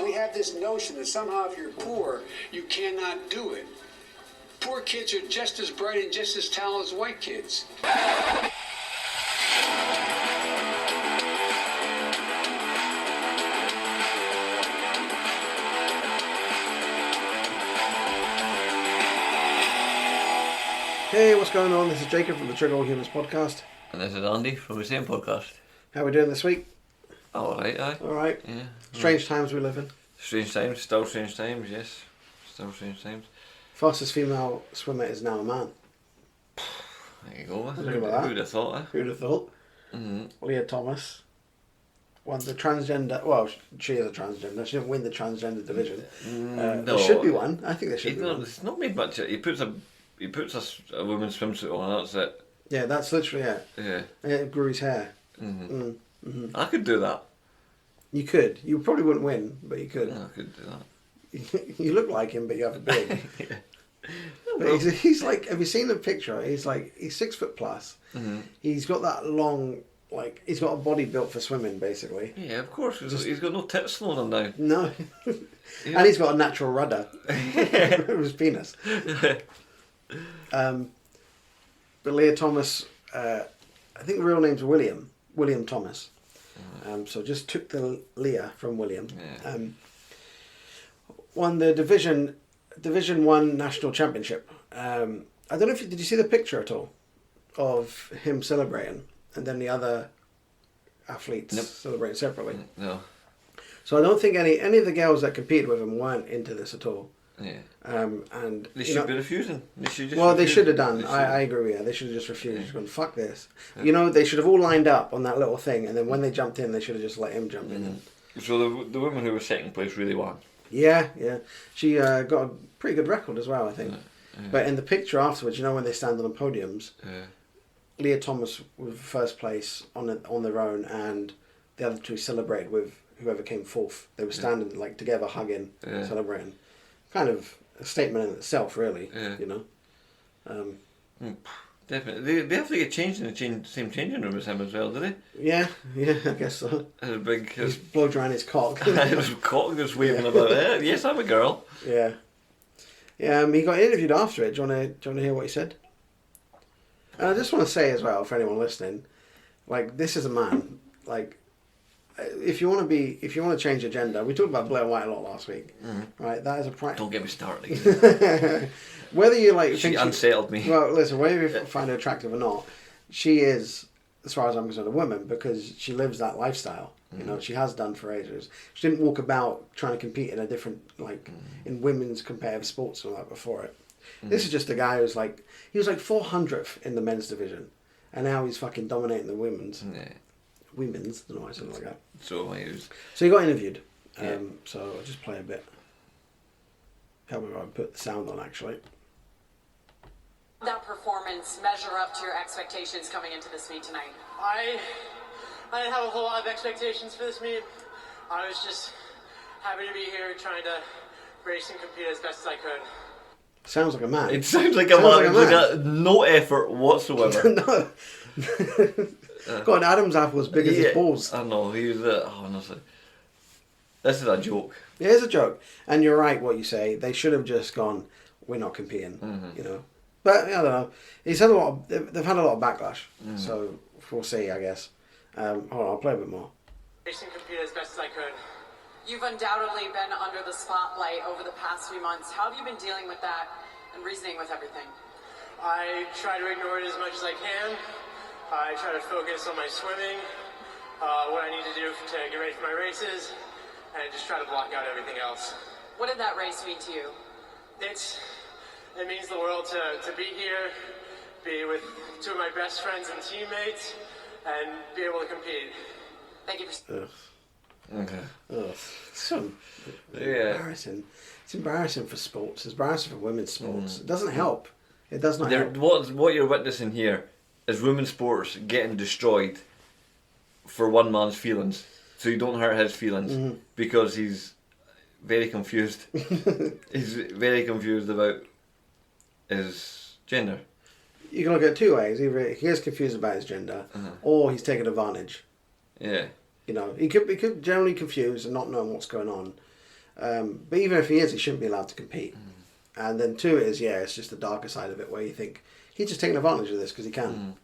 we have this notion that somehow if you're poor, you cannot do it. Poor kids are just as bright and just as talented as white kids. Hey, what's going on? This is Jacob from the Triggerallhumans podcast. And this is Andy from the same podcast. How are we doing this week? Oh, alright, aye. Alright. Yeah. Strange times we live in. Strange times, still strange times, yes. Still strange times. Fastest female swimmer is now a man. There you go. Look at that. Who'd have thought, eh? Who'd have thought? Mm-hmm. Lia Thomas won the transgender... Well, she is a transgender. She didn't win the transgender division. No. There should be one. I think there should be one. It's not made much. He puts a woman's swimsuit on, that's it. Yeah, that's literally it. Yeah. And it grew his hair. Mm-hmm. I could do that. You could. You probably wouldn't win, but you could. Yeah, I could do that. You look like him, but you have a beard. Yeah. But he's like, have you seen the picture? He's 6 foot plus. Mm-hmm. He's got that long, he's got a body built for swimming, basically. Yeah, of course. He's got no tits slowing him down. No. Yeah. And he's got a natural rudder with his penis. But Lia Thomas, I think the real name's William Thomas. So just took the Lia from William. Yeah. Won the Division 1 National Championship. I don't know did you see the picture at all of him celebrating and then the other athletes celebrating separately? No. So I don't think any of the girls that competed with him weren't into this at all. Yeah. And they should be refusing. They should just they should have done. I agree with you. They should have just refused. Just gone, fuck this. Yeah. They should have all lined up on that little thing, and then when they jumped in, they should have just let him jump in. So the woman who was second place really won. Yeah. She got a pretty good record as well, I think. Yeah. But in the picture afterwards, when they stand on the podiums, yeah. Lia Thomas was first place on their own, and the other two celebrated with whoever came fourth. They were standing together, hugging, celebrating. Kind of a statement in itself, really. Yeah. Definitely. They have to get changed in the same changing room as him as well, do they? Yeah, I guess so. He's blow drying his cock. His cock just waving about it. Yes, I'm a girl. Yeah. Yeah, he got interviewed after it. Do you want to hear what he said? And I just want to say as well, for anyone listening, this is a man. If you want to change your gender, we talked about Blair White a lot last week, right? That is a Don't get me started again. Whether you she unsettled me. Well, listen, whether you find her attractive or not, she is, as far as I'm concerned, a woman because she lives that lifestyle. She has done for ages. She didn't walk about trying to compete in a different, in women's competitive sports or that before it. This is just a guy who's he was 400th in the men's division, and now he's fucking dominating the women's. Yeah. Women's, I don't know why I said it like that. So he got interviewed. So I'll just play a bit. Help me if I put the sound on, actually. That performance measure up to your expectations coming into this meet tonight? I didn't have a whole lot of expectations for this meet. I was just happy to be here trying to race and compete as best as I could. Sounds like a man. It sounds like a man. No effort whatsoever. No. God, Adam's apple as big as his balls. I know, he was honestly. This is a joke. It is a joke. And you're right what you say. They should have just gone, we're not competing, But, I don't know. They've had a lot of backlash. So, we'll see, I guess. Hold on, I'll play a bit more. Race and compete as best as I could. You've undoubtedly been under the spotlight over the past few months. How have you been dealing with that and reasoning with everything? I try to ignore it as much as I can. I try to focus on my swimming, what I need to do to get ready for my races, and just try to block out everything else. What did that race mean to you? It means the world to be here, be with two of my best friends and teammates, and be able to compete. Thank you for... Okay. So embarrassing. It's embarrassing for sports. It's embarrassing for women's sports. It doesn't help. It does not help. What you're witnessing here is women's sports getting destroyed for one man's feelings. So you don't hurt his feelings because he's very confused. He's very confused about his gender. You can look at it two ways. Either he is confused about his gender, or he's taking advantage. Yeah. He could be generally confused and not knowing what's going on. But even if he is, he shouldn't be allowed to compete. And then 2 is, it's just the darker side of it where you think he's just taking advantage of this because he can.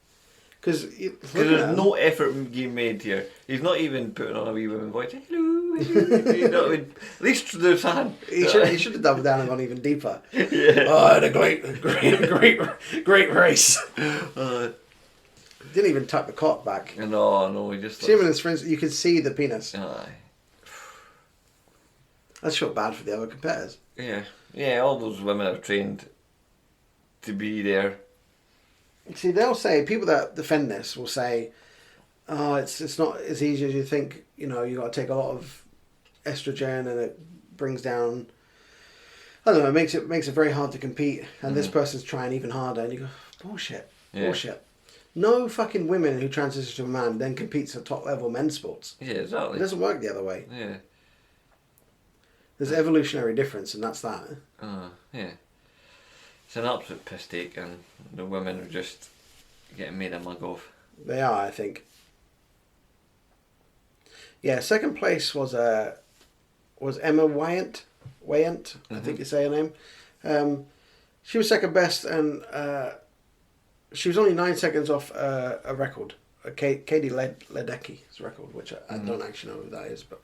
Because there's no effort being made here. He's not even putting on a wee woman voice. Hello, hello. You know what I mean? At least there's hand. He should have doubled down and gone even deeper. Yeah. Oh, I had a great race. Didn't even tuck the cock back. No, he just. See him and his friends. You could see the penis. Aye. That's felt bad for the other competitors. Yeah. All those women are trained to be there. See, they'll say, people that defend this will say, oh, it's not as easy as you think. You know, you got to take a lot of estrogen and it brings down. I don't know. It makes it very hard to compete, and this person's trying even harder. And you go, bullshit. No fucking women who transition to a man then competes at top level men's sports. Yeah, exactly. It doesn't work the other way. Yeah. There's evolutionary difference, and that's that. Yeah. It's an absolute piss take, and the women are just getting made a mug of. They are, I think. Yeah, second place was Emma Wyant. I think you say her name. She was second best, and she was only 9 seconds off a record, Katie Ledecky's record, which I don't actually know who that is, but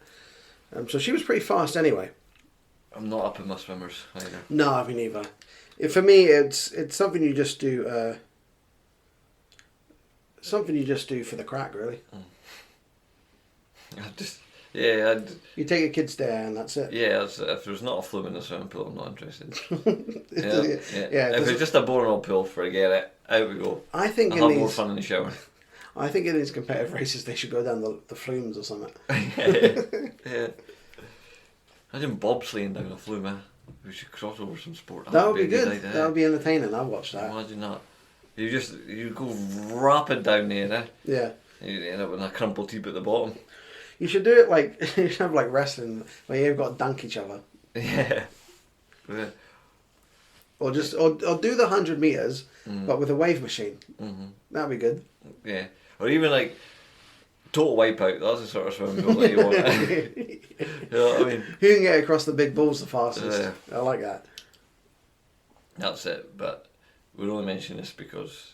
so she was pretty fast anyway. I'm not up in my swimmers either. No, I mean neither. For me, it's something you just do. Something you just do for the crack, really. You take your kids there, and that's it. Yeah, if there's not a flume in the swimming pool, I'm not interested. Yeah. If it's just a boring old pool, forget it. Out we go. I think I'll have more fun in the shower. I think in these competitive races, they should go down the flumes or something. Yeah. Imagine bobsleighing down a flume, man. We should cross over some sport. That would be good. Idea. That would be entertaining. I'd watch that. Imagine that. You go rapid down there, eh? Yeah. You end up with a crumpled tip at the bottom. You should do it like you should have like wrestling where you've got to dunk each other. Yeah. Or do the 100 meters, but with a wave machine. That'd be good. Yeah. Or even like total wipeout. That's the sort of swimming pool that you want. You know what I mean? Who can get across the big balls the fastest? I like that. That's it. But we're only mentioning this because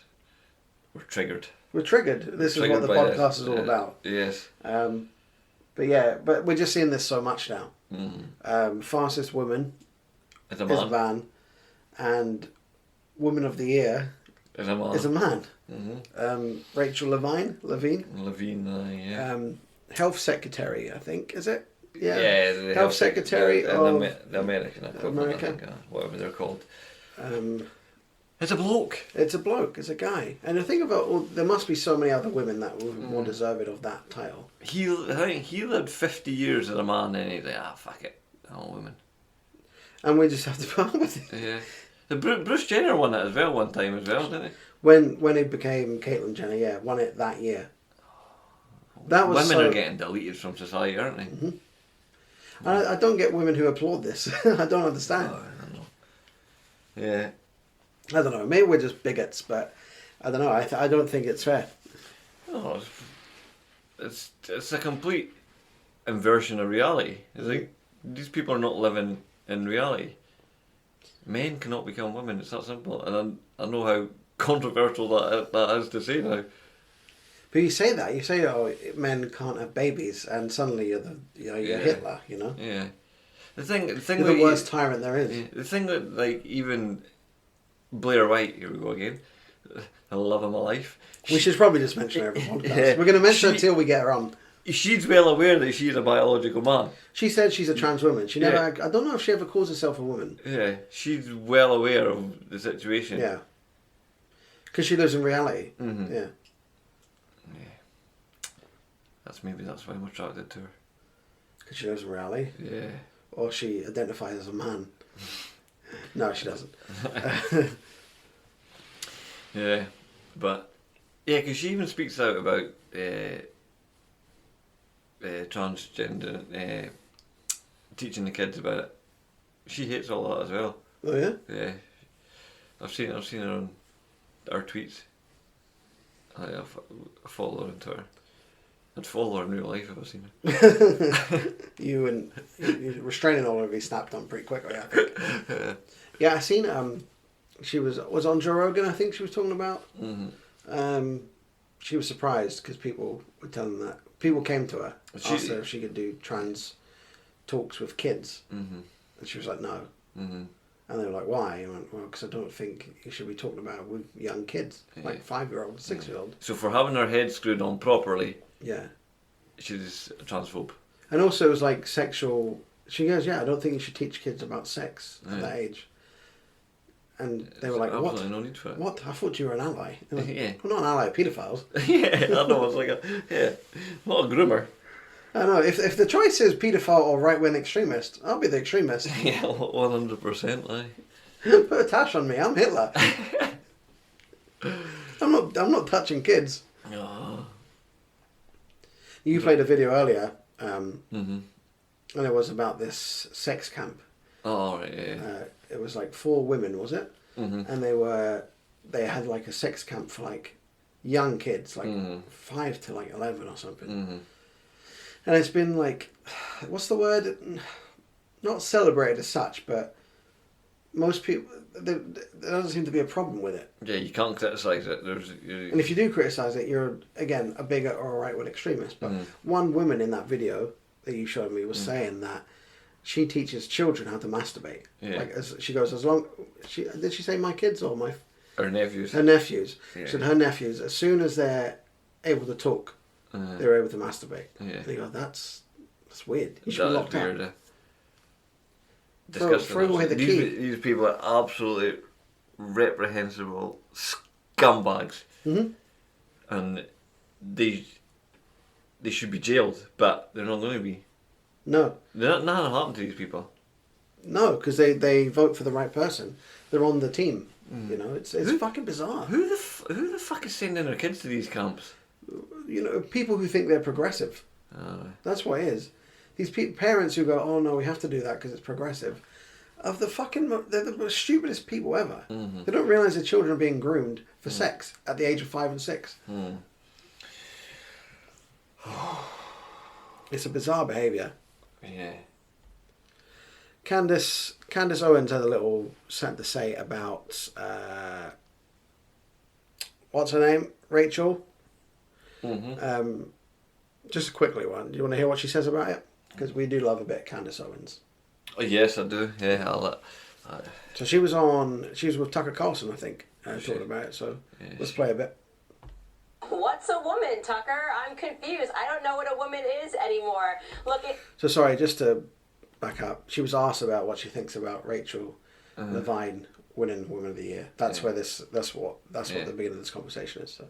we're triggered. We're triggered. This is what the podcast is all about. Yes. But we're just seeing this so much now. Fastest woman is a man, and Woman of the Year is a man. Is a man. Rachel Levine, yeah. Health Secretary, I think, is it? Yeah, the Health Secretary of the American equivalent, I think, whatever they're called. It's a bloke. It's a bloke. It's a guy. And I think about there must be so many other women that were more deserving of that title. I think he lived 50 years as a man, and he's like, fuck it, I'm a woman. And we just have to put up with it. Yeah. The Bruce Jenner won it as well one time as well, didn't he? When he became Caitlyn Jenner, won it that year. That was women are getting deleted from society, aren't they? I don't get women who applaud this. I don't understand. Oh, I don't know. Yeah. I don't know. Maybe we're just bigots, but I don't know. I don't think it's fair. No, it's a complete inversion of reality. It's like these people are not living in reality. Men cannot become women. It's that simple. And I know how controversial that is to say now. But you say that. You say, "Oh, men can't have babies," and suddenly you're Hitler. You know. Yeah. The thing. You're the worst tyrant there is. Yeah, the thing that even Blair White. Here we go again. The love of my life. We should probably just mention her every podcast. Yeah. We're going to mention her until we get her on. She's well aware that she's a biological man. She said she's a trans woman. She never. I don't know if she ever calls herself a woman. Yeah, she's well aware of the situation. Yeah. Because she lives in reality. Yeah. That's why I'm attracted to her. Because she lives in reality. Yeah. Or she identifies as a man. No, she doesn't. Yeah, but because she even speaks out about transgender, teaching the kids about it. She hates all that as well. Oh yeah. Yeah, I've seen her on her tweets. I follow her on Twitter. I'd follow her in real life if I seen her. You restraining order would be snapped on pretty quickly, I think. Yeah, I seen she was on Joe Rogan, I think she was talking about. Mm-hmm. She was surprised because people were telling that people came to her, asked her if she could do trans talks with kids, and she was like, no. And they were like, why? And went, well, because I don't think you should be talking about it with young kids, like 5-year-olds, 6-year-olds. So for having her head screwed on properly, yeah, she's a transphobe. And also it was like sexual. She goes, yeah, I don't think you should teach kids about sex at that age. And they were like, what? Absolutely no need for it. What? I thought you were an ally. Like, Yeah. I'm not an ally of paedophiles. Yeah, I know. It's like not a groomer. I know. If the choice is paedophile or right-wing extremist, I'll be the extremist. Yeah, 100%. Aye. Put a tash on me. I'm Hitler. I'm not touching kids. Oh. You played a video earlier, and it was about this sex camp. Oh, right, yeah. It was like 4 women, was it? And they had like a sex camp for like young kids, like 5 to like 11 or something. And it's been like, what's the word? Not celebrated as such, but most people, there doesn't seem to be a problem with it. Yeah, you can't criticise it. And if you do criticise it, you're, again, a bigot or a right-wing extremist. But one woman in that video that you showed me was saying that she teaches children how to masturbate. Yeah. Like, she goes, as long... did she say my kids or my... Her nephews. Her nephews. Yeah. So her nephews, as soon as they're able to talk, they're able to masturbate. Yeah. And you go, that's weird. You should be locked up. Disgusting. Throw away the key. These people are absolutely reprehensible scumbags. And they should be jailed, but they're not going to be. No. Nothing happened to these people. No, because they vote for the right person. They're on the team. You know, it's fucking bizarre. Who the fuck is sending their kids to these camps? You know, people who think they're progressive. That's what it is. These parents who go, oh no, we have to do that because it's progressive. They're the stupidest people ever. They don't realise their children are being groomed for sex at the age of 5 and 6. It's a bizarre behaviour. Yeah. Candace Owens had a little something to say about what's her name? Rachel. Just a quickly one. Do you want to hear what she says about it? Because we do love a bit of Candace Owens. Oh, yes, I do. Yeah, So she was with Tucker Carlson, I think, talking about it. So let's play a bit. What's a woman, Tucker? I'm confused. I don't know what a woman is anymore. So sorry, just to back up. She was asked about what she thinks about Rachel Levine winning Woman of the Year. That's where that's what the beginning of this conversation is. So.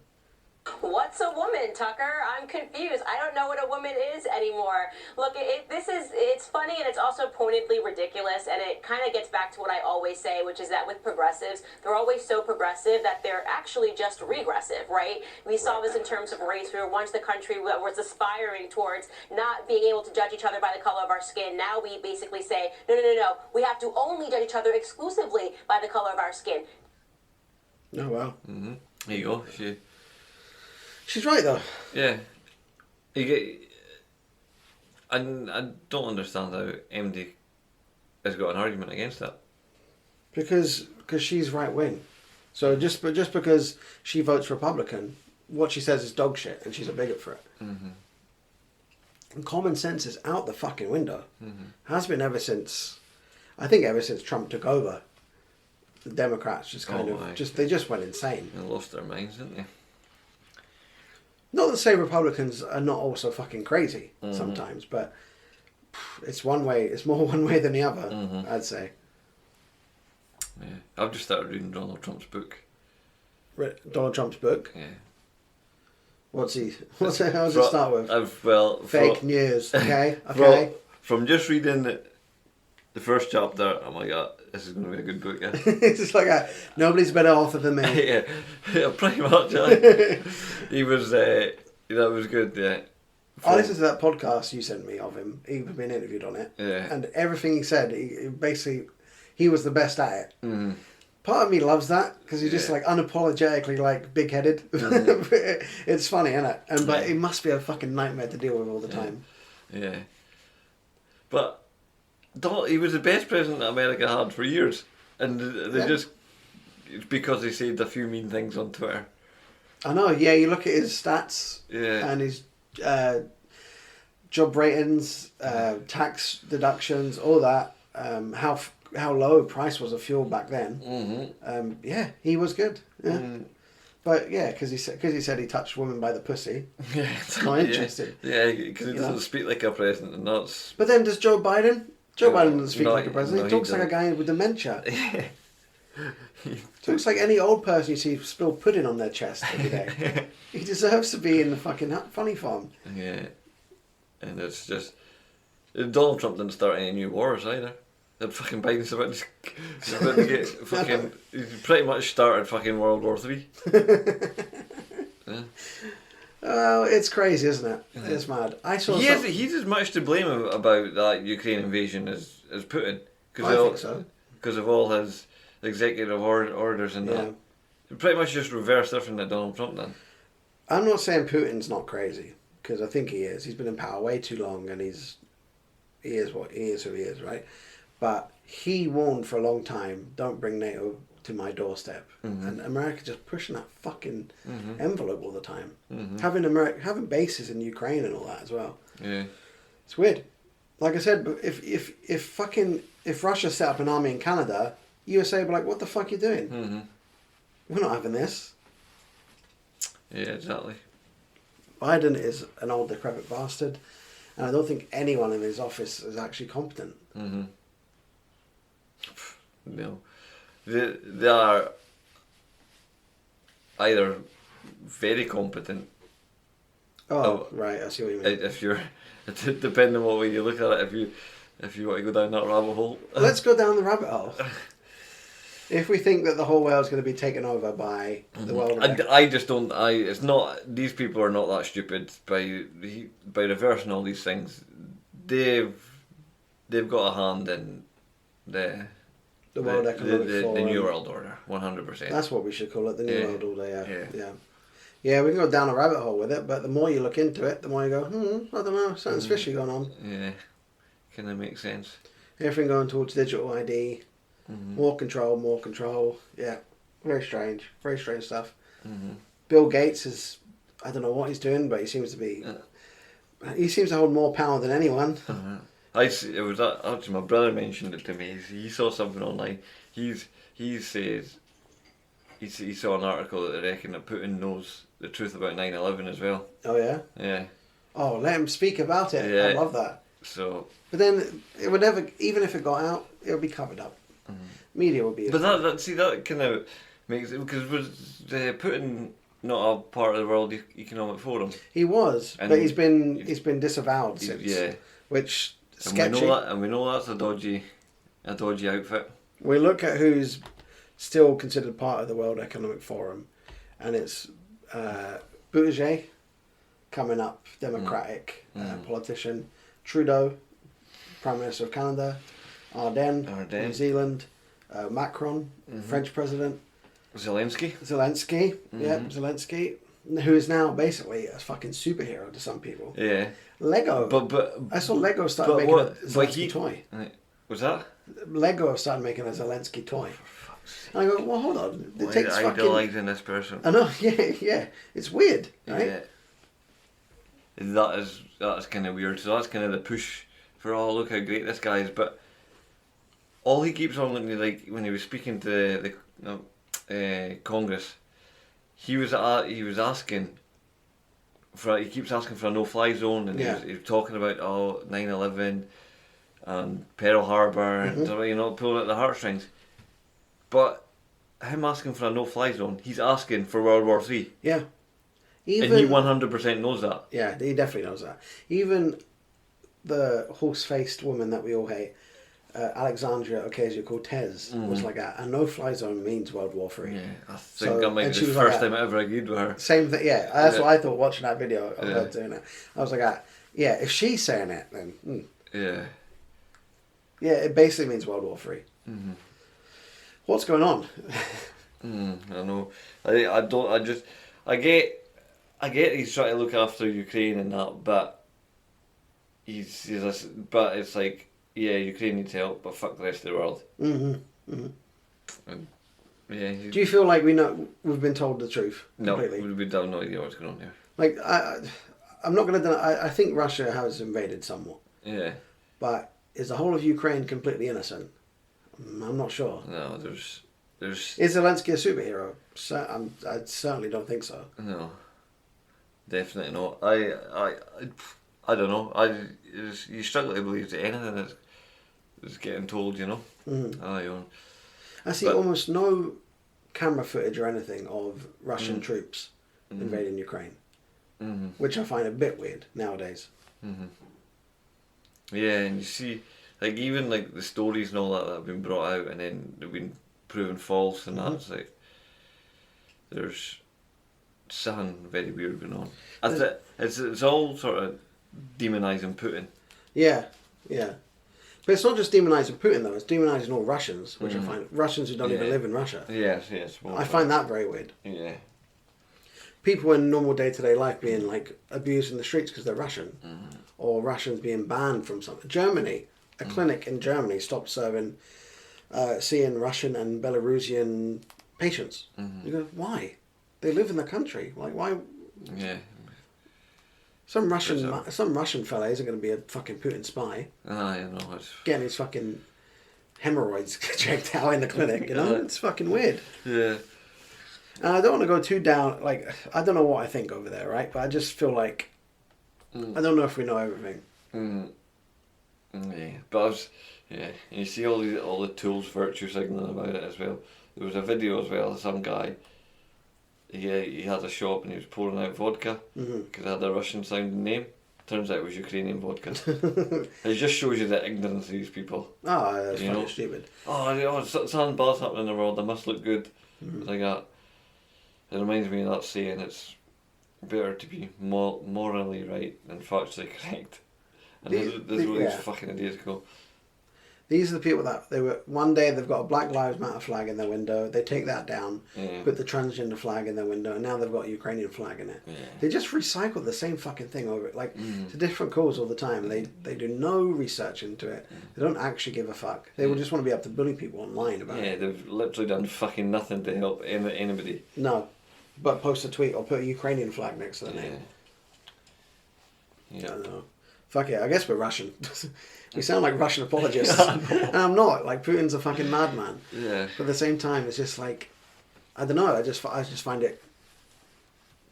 What's a woman, Tucker? I'm confused. I don't know what a woman is anymore. Look, it's funny and it's also pointedly ridiculous, and it kind of gets back to what I always say, which is that with progressives, they're always so progressive that they're actually just regressive, right? We saw this in terms of race. We were once the country that was aspiring towards not being able to judge each other by the color of our skin. Now we basically say, no. We have to only judge each other exclusively by the color of our skin. Oh, wow. There you go. She's right, though. Yeah. I don't understand how MD has got an argument against that. Because she's right wing. So just because she votes Republican, what she says is dog shit, and she's a bigot for it. And common sense is out the fucking window. Has been ever since Trump took over. The Democrats just they just went insane. They lost their minds, didn't they? Not to say Republicans are not also fucking crazy sometimes, but it's one way. It's more one way than the other. I'd say. Yeah, I've just started reading Donald Trump's book. Donald Trump's book. Yeah. How's it start with? Fake news. Okay. Okay. From just reading the first chapter, I'm like, this is going to be a good book. Yeah. It's just like nobody's better author than me. yeah, pretty much. He was, that was good. Yeah. I listened to that podcast you sent me of him. He'd been interviewed on it. Yeah. And everything he said, he was the best at it. part of me loves that because he's just like unapologetically like big-headed. It's funny, isn't it? But it must be a fucking nightmare to deal with all the time. Yeah. But he was the best president that America had for years, and they just it's because he said a few mean things on Twitter. I know. Yeah, you look at his stats and his job ratings, tax deductions, all that. How low price was of fuel back then. Yeah, he was good. Yeah. But yeah, because he said he touched women by the pussy. Yeah, it's not interesting. Yeah, because he doesn't speak like a president, and that's. But then does Joe Biden? Joe Biden doesn't speak like a president. No, he talks like a guy with dementia. Talks like any old person you see spill pudding on their chest every day. He deserves to be in the fucking funny farm. Yeah, and it's just Donald Trump didn't start any new wars either. That fucking Biden's about to get fucking. He pretty much started fucking World War III. Yeah. Oh, it's crazy, isn't it? Yeah. It's mad. He's as much to blame about that Ukraine invasion as Putin. I think so. Because of all his executive orders and that. Pretty much just reversed everything that Donald Trump done. I'm not saying Putin's not crazy, because I think he is. He's been in power way too long, and he is who he is, right? But he warned for a long time, don't bring NATO to my doorstep. And America just pushing that fucking envelope all the time. Having bases in Ukraine and all that as well. Yeah. It's weird. Like I said, if Russia set up an army in Canada, USA would be like, what the fuck are you doing? We're not having this. Yeah, exactly. Biden is an old decrepit bastard, and I don't think anyone in his office is actually competent. No. They are either very competent. Oh, right, I see what you mean. If you're, depending on what way you look at it, if you want to go down that rabbit hole. Let's go down the rabbit hole. If we think that the whole world's going to be taken over by the world, I just don't. It's not. These people are not that stupid by reversing all these things. They've got a hand in the World Economic Forum. The New World Order, 100%. That's what we should call it, the New World Order. Yeah, we can go down a rabbit hole with it, but the more you look into it, the more you go, I don't know, something's fishy going on. Yeah, kind of makes sense. Everything going towards digital ID, more control. Yeah, very strange stuff. Bill Gates is, I don't know what he's doing, but he seems to be, he seems to hold more power than anyone. It was actually my brother mentioned it to me. He saw something online. He says he saw an article that they reckon that Putin knows the truth about 9/11 as well. Oh yeah. Yeah. Oh, let him speak about it. Yeah. I love that. So. But then it would never, even if it got out, it would be covered up. Media would be. But that kind of makes it, because was Putin not a part of the World Economic Forum? He was, but he's been disavowed since. Yeah. Which. Sketchy. And we know that's a dodgy outfit. We look at who's still considered part of the World Economic Forum, and it's Buttigieg coming up, Democratic politician, Trudeau, Prime Minister of Canada, Ardern, New Zealand, Macron, French President, Zelensky, Zelensky, who is now basically a fucking superhero to some people. Yeah. Lego. But I saw Lego start making a Zelensky toy. Was that? Lego have started making a Zelensky toy. And I go, well, hold on. It takes fucking... Idolizing this person. I know, yeah. It's weird, right? Yeah. That's kind of weird. So that's kind of the push for, look how great this guy is. But all he keeps on looking like when he was speaking to the Congress, he was asking. He keeps asking for a no-fly zone, and he was talking about 9/11 and Pearl Harbor, and pulling at the heartstrings. But him asking for a no-fly zone, he's asking for World War III. Yeah, and he 100% knows that. Yeah, he definitely knows that. Even the horse-faced woman that we all hate, Alexandria Ocasio-Cortez, was like a no-fly zone means World War III. Yeah, I think that might be the first time I ever agreed with her. Same thing, yeah. That's what I thought watching that video of her doing it. I was like, if she's saying it, then... Yeah. Yeah, it basically means World War III. What's going on? I know. I get he's trying to look after Ukraine and that, but but it's like, yeah, Ukraine needs help, but fuck the rest of the world. And, yeah. Do you feel like we've been told the truth completely? No, we have no idea what's going on there. Like, I'm not going to deny. I think Russia has invaded somewhat. Yeah. But is the whole of Ukraine completely innocent? I'm not sure. No, there's. Is Zelensky a superhero? I certainly don't think so. No. Definitely not. I don't know. You struggle to believe that anything is getting told, you know. I see almost no camera footage or anything of Russian troops invading Ukraine, which I find a bit weird nowadays. Yeah, and you see, like, even like the stories and all that have been brought out and then they've been proven false, and that's like, there's something very weird going on. It's all sort of demonising Putin. Yeah. But it's not just demonising Putin though, it's demonising all Russians, which I find, Russians who don't even live in Russia. Yes. I find that very weird. Yeah. People in normal day-to-day life being like abused in the streets because they're Russian, or Russians being banned from something. Germany, a clinic in Germany stopped seeing Russian and Belarusian patients. You go, why? They live in the country. Like, why? Yeah. Some Russian fella isn't going to be a fucking Putin spy. You know, it's... Getting his fucking hemorrhoids checked out in the clinic, you know? It's fucking weird. Yeah. And I don't want to go too down, like, I don't know what I think over there, right? But I just feel like, I don't know if we know everything. Yeah, but and you see all the tools virtue signaling about it as well. There was a video as well of some guy. He had a shop and he was pouring out vodka because it had a Russian sounding name. Turns out it was Ukrainian vodka. It just shows you the ignorance of these people. Oh, that's fucking stupid. Something bad's happening in the world. They must look good. Like that. It reminds me of that saying, it's better to be morally right than factually correct. And there's all these fucking idiots go. These are the people that one day they've got a Black Lives Matter flag in their window, they take that down, put the transgender flag in their window, and now they've got a Ukrainian flag in it. Yeah. They just recycle the same fucking thing over it, like it's a different cause all the time. They do no research into it. They don't actually give a fuck. They will just want to be able to bully people online about it. Yeah, they've literally done fucking nothing to help anybody. No, but post a tweet or put a Ukrainian flag next to the name. Yeah. I don't know. Fuck it, I guess we're Russian. We sound like Russian apologists. And I'm not. Like, Putin's a fucking madman. Yeah. But at the same time, it's just like, I don't know, I just find it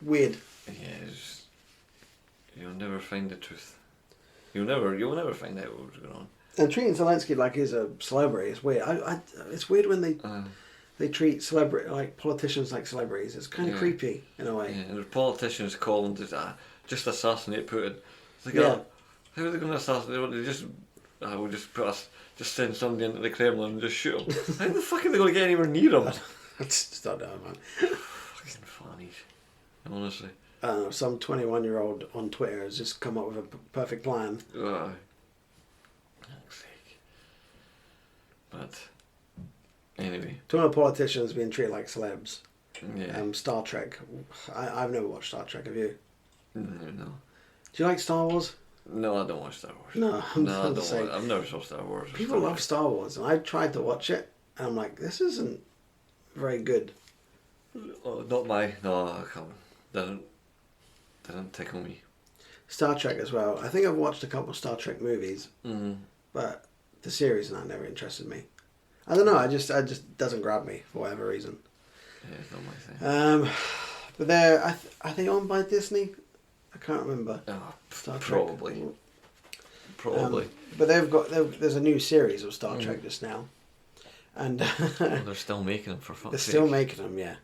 weird. Yeah, you'll never find the truth. You'll never find out what's going on. And treating Zelensky like he's a celebrity is weird. It's weird when they treat politicians like celebrities. It's kind of creepy in a way. Yeah, and there's politicians calling to just assassinate Putin. It's like, how are they going to assassinate? They just send somebody into the Kremlin and just shoot him. How the fuck are they going to get anywhere near him? I just don't know, man. Fucking funny, honestly. I don't know, some 21-year-old on Twitter has just come up with a perfect plan. Fuck's sake. But anyway, Talking of politicians being treated like celebs. yeah. Star Trek. I've never watched Star Trek. Have you? No. Do you like Star Wars? No, I don't watch Star Wars. No, I don't. I've never saw Star Wars. People love Star Wars, and I tried to watch it, and I'm like, this isn't very good. Oh, not my. No, I can't. Didn't tickle me. Star Trek as well. I think I've watched a couple of Star Trek movies, but the series and that never interested me. I don't know. I just doesn't grab me for whatever reason. Yeah, it's not my thing. But are they owned by Disney? I can't remember. Oh, Star Trek. Probably. But there's a new series of Star Trek just now, and They're still making them, for fuck's they're sake. still making them. Yeah.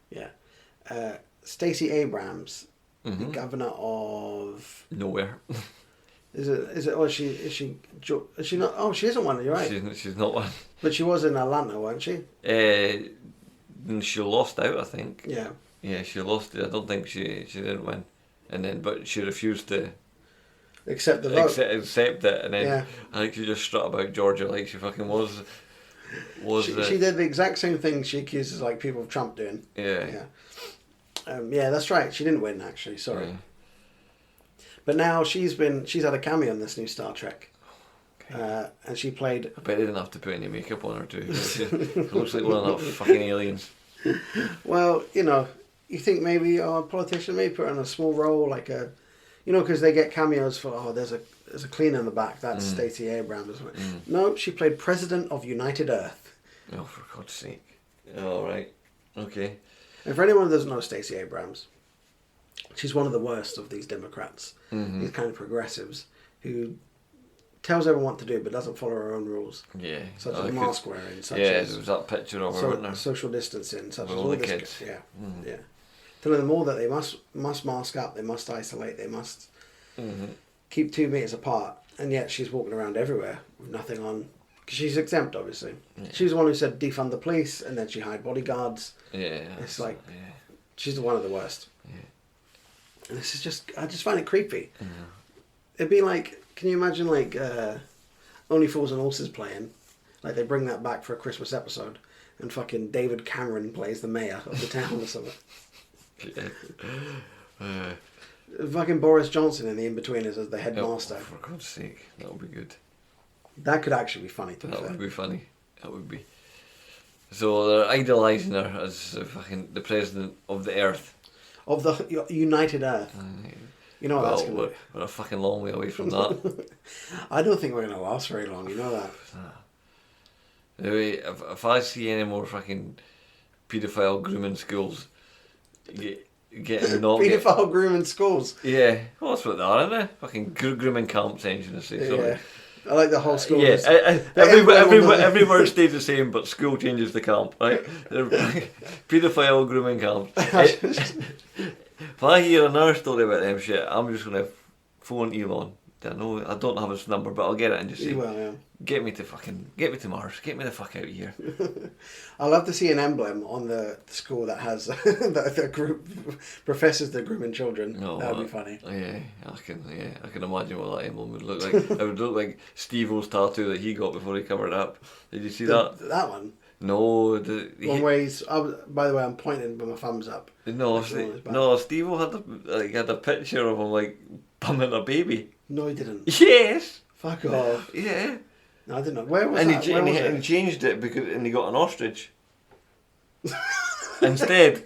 Stacey Abrams, the governor of Nowhere. is it? Oh, is she not? Oh, she isn't one. You're right. She's not one. But she was in Atlanta, wasn't she? And she lost out, I think. Yeah. Yeah, she lost it. I don't think she didn't win. But she refused to Accept the vote. accept it, and then Yeah. I think she just strut about Georgia like she fucking was was she did the exact same thing she accuses like people of Trump doing. Yeah. Yeah, that's right. She didn't win actually. Sorry. Yeah. But now she's had a cameo in this new Star Trek, and she played. I bet they didn't have to put any makeup on her too. It looks like one of those fucking aliens. Well, you think maybe a politician may put her in a small role, like because they get cameos for there's a cleaner in the back. That's Stacey Abrams. No, she played President of United Earth. Oh, for God's sake! All right, okay. And for anyone who doesn't know Stacey Abrams, she's one of the worst of these Democrats, these kind of progressives who tells everyone what to do but doesn't follow her own rules. Yeah. Such as mask wearing, such there as was that picture of her, wasn't there? social distancing, such With as all the this. kids. Yeah, yeah. Telling them all that they must mask up, they must isolate, they must keep 2 meters apart, and yet she's walking around everywhere with nothing on. Because she's exempt, obviously. Yeah. She was the one who said defund the police, and then she hired bodyguards. Yeah. It's like she's one of the worst. Yeah. And this is I just find it creepy. Yeah. It'd be like, can you imagine like Only Fools and Horses playing? Like they bring that back for a Christmas episode, and fucking David Cameron plays the mayor of the town or something. Fucking Boris Johnson in The In-Betweeners as the headmaster. For God's sake, that would be good. That could actually be funny. That would be funny. That would be. So they're idolising her as the president of the earth. Of the United Earth. You know what that's going to be. We're a fucking long way away from that. I don't think we're going to last very long, you know that. Anyway, if I see any more fucking paedophile grooming schools getting knocked... Paedophile grooming schools? Yeah. Well, that's what they are, isn't they? Fucking grooming camps, I'm going to say. Yeah. I like the whole school. Yeah, every word stays the same, but school changes the camp, right? Paedophile grooming camp. If I hear another story about them shit, I'm just going to phone Elon. I don't have his number, but I'll get it and just say, get me to Mars, get me the fuck out of here. I'd love to see an emblem on the school that has the group professors that grooming children. No, that would be funny. Yeah, I can imagine what that emblem would look like. It would look like Steve-O's tattoo that he got before he covered up. Did you see that? That one? No. One where by the way, I'm pointing with my thumbs up. No, Steve-O had a picture of him like bumming a baby. No, he didn't. Yes. Fuck off. Yeah. No, I didn't know. Where was that? And he changed it and he got an ostrich instead.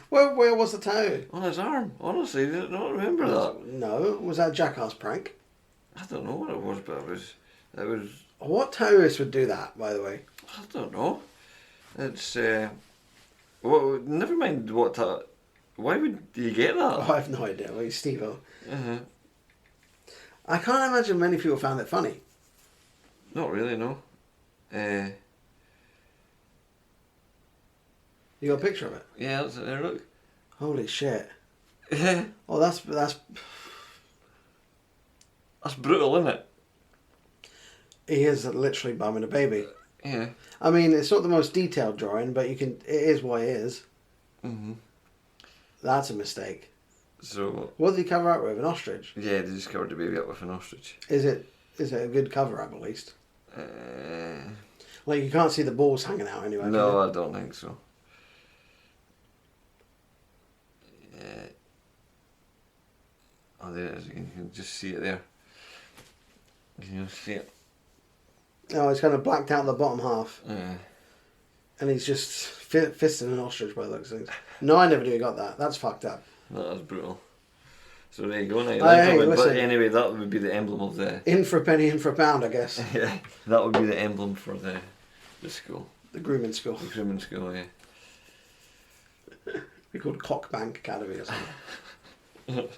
Where was the tattoo? On his arm. Honestly, I don't remember that. No, was that a jackass prank? I don't know what it was, but it was. What terrorist would do that, by the way? I don't know. It's well, never mind what that. Why would you get that? Oh, I have no idea. Well, Steve-O. I can't imagine many people found it funny. Not really, no. You got a picture of it? Yeah, that's it there, look. Holy shit. Oh, that's brutal, isn't it? He is literally bumming a baby. Yeah. I mean, it's not the most detailed drawing, but it is what it is. That's a mistake. So. What did he cover up with? An ostrich? Yeah, they just covered the baby up with an ostrich. Is it a good cover up at least? Like you can't see the balls hanging out anyway. No, I don't think so. Yeah. Oh, there it is. You can just see it there. Can you see it? Oh, it's kind of blacked out the bottom half. Yeah. And he's just fisting an ostrich by the looks of things. No, I never knew he got that. That's fucked up. That is brutal. So there you go now. Listen, but anyway, that would be the emblem of the... In for a penny, in for a pound, I guess. Yeah, that would be the emblem for the school. The grooming school. The grooming school, yeah. Be called Cockbank Academy or something.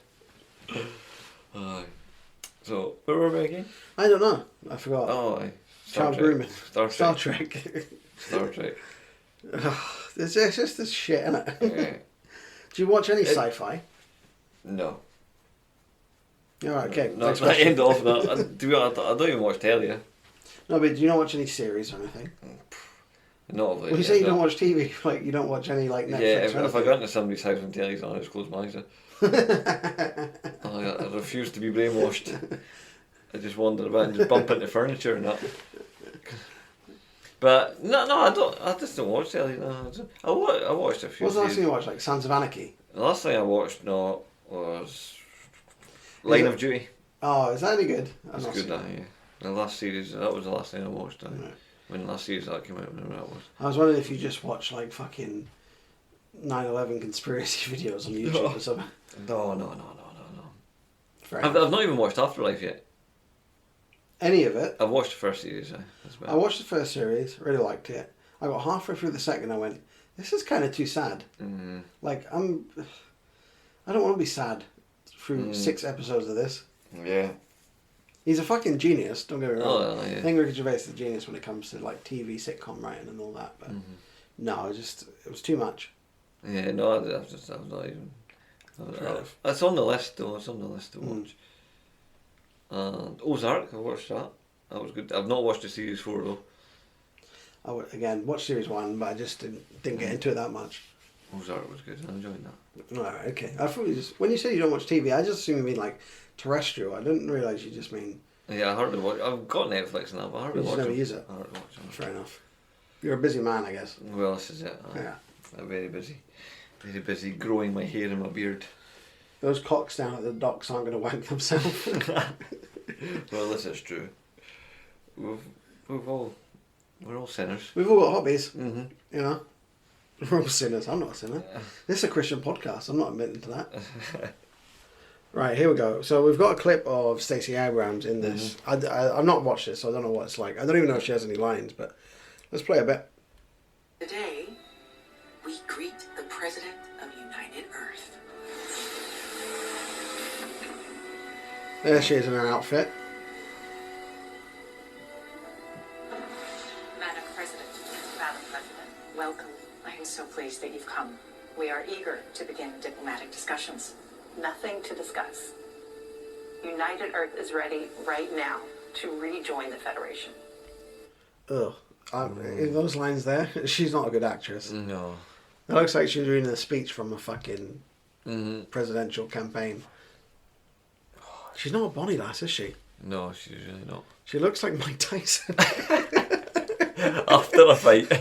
So, where were we again? I don't know. I forgot. Oh, aye. Child grooming. Star Trek. Star Trek. It's just this shit, isn't it? Yeah. Do you watch any sci-fi? No. Alright, okay. No, it's not end off that. To be honest, I don't even watch telly. No, but do you not watch any series or anything? Not really. Well, you say you don't watch TV, like you don't watch any like Netflix. Yeah, if I go into somebody's house and telly's on, I just close my eyes. I refuse to be brainwashed. I just wander about and just bump into furniture and that. But no, I don't. I just don't watch telly. No, I watched a few. What was the last thing series. you watched? Like Sons of Anarchy? The last thing I watched was Line of Duty. Oh, is that any good? I've It's not good. seen That it. yeah. The last series. That was the last thing I watched. Right. When the last series that came out, whenever that was. I was wondering if you just watch like fucking 9/11 conspiracy videos on YouTube or something. No. Fair I've enough. not even watched Afterlife yet. Any of it. I've watched the first series. That's about I watched the first series, really liked it. I got halfway through the second, I went, this is kind of too sad. Mm. Like, I don't want to be sad through 6 episodes of this. Yeah. He's a fucking genius, don't get me wrong. Oh, yeah. I think Ricky Gervais is a genius when it comes to like TV sitcom writing and all that, but no, it was too much. Yeah, no, I've not even. Fair enough. It's on the list though. It's on the list to watch. And Ozark, I watched that. That was good. I've not watched the series 4 though. I would, again, watched series 1, but I just didn't get into it that much. Ozark was good. I enjoyed that. Alright, okay. I thought you just, when you say you don't watch TV, I just assume you mean like terrestrial. I didn't realise you just mean. Yeah, I hardly watch. I've got Netflix now, but I hardly You just watch never them. use it. I hardly watch them. Fair enough. You're a busy man, I guess. Well, this is it. Yeah. I'm very busy growing my hair and my beard. Those cocks down at the docks aren't going to wank themselves. Well, this is true. We're all sinners. We've all got hobbies, Mm-hmm. you know. We're all sinners. I'm not a sinner. This is a Christian podcast. I'm not admitting to that. Right, here we go. So we've got a clip of Stacey Abrams in this. I've not watched it, so I don't know what it's like. I don't even know if she has any lines, but let's play a bit. Today, we greet the President of United Earth. There she is in her outfit. Madam President, welcome. I am so pleased that you've come. We are eager to begin diplomatic discussions. Nothing to discuss. United Earth is ready right now to rejoin the Federation. Ugh. In those lines there, she's not a good actress. No. It looks like she's reading a speech from a fucking presidential campaign. She's not a bonny lass, is she? No, she's really not. She looks like Mike Tyson. After a fight.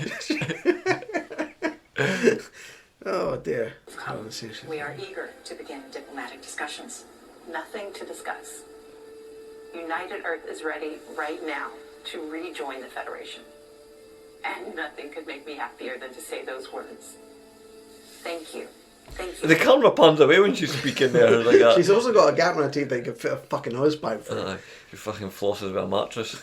Oh dear. Come. We are eager to begin diplomatic discussions. Nothing to discuss. United Earth is ready right now to rejoin the Federation. And nothing could make me happier than to say those words. Thank you. Thank you. The camera pans away when she's speaking there. Like that. She's also got a gap in her teeth that you could fit a fucking hosepipe through. She fucking flosses with a mattress.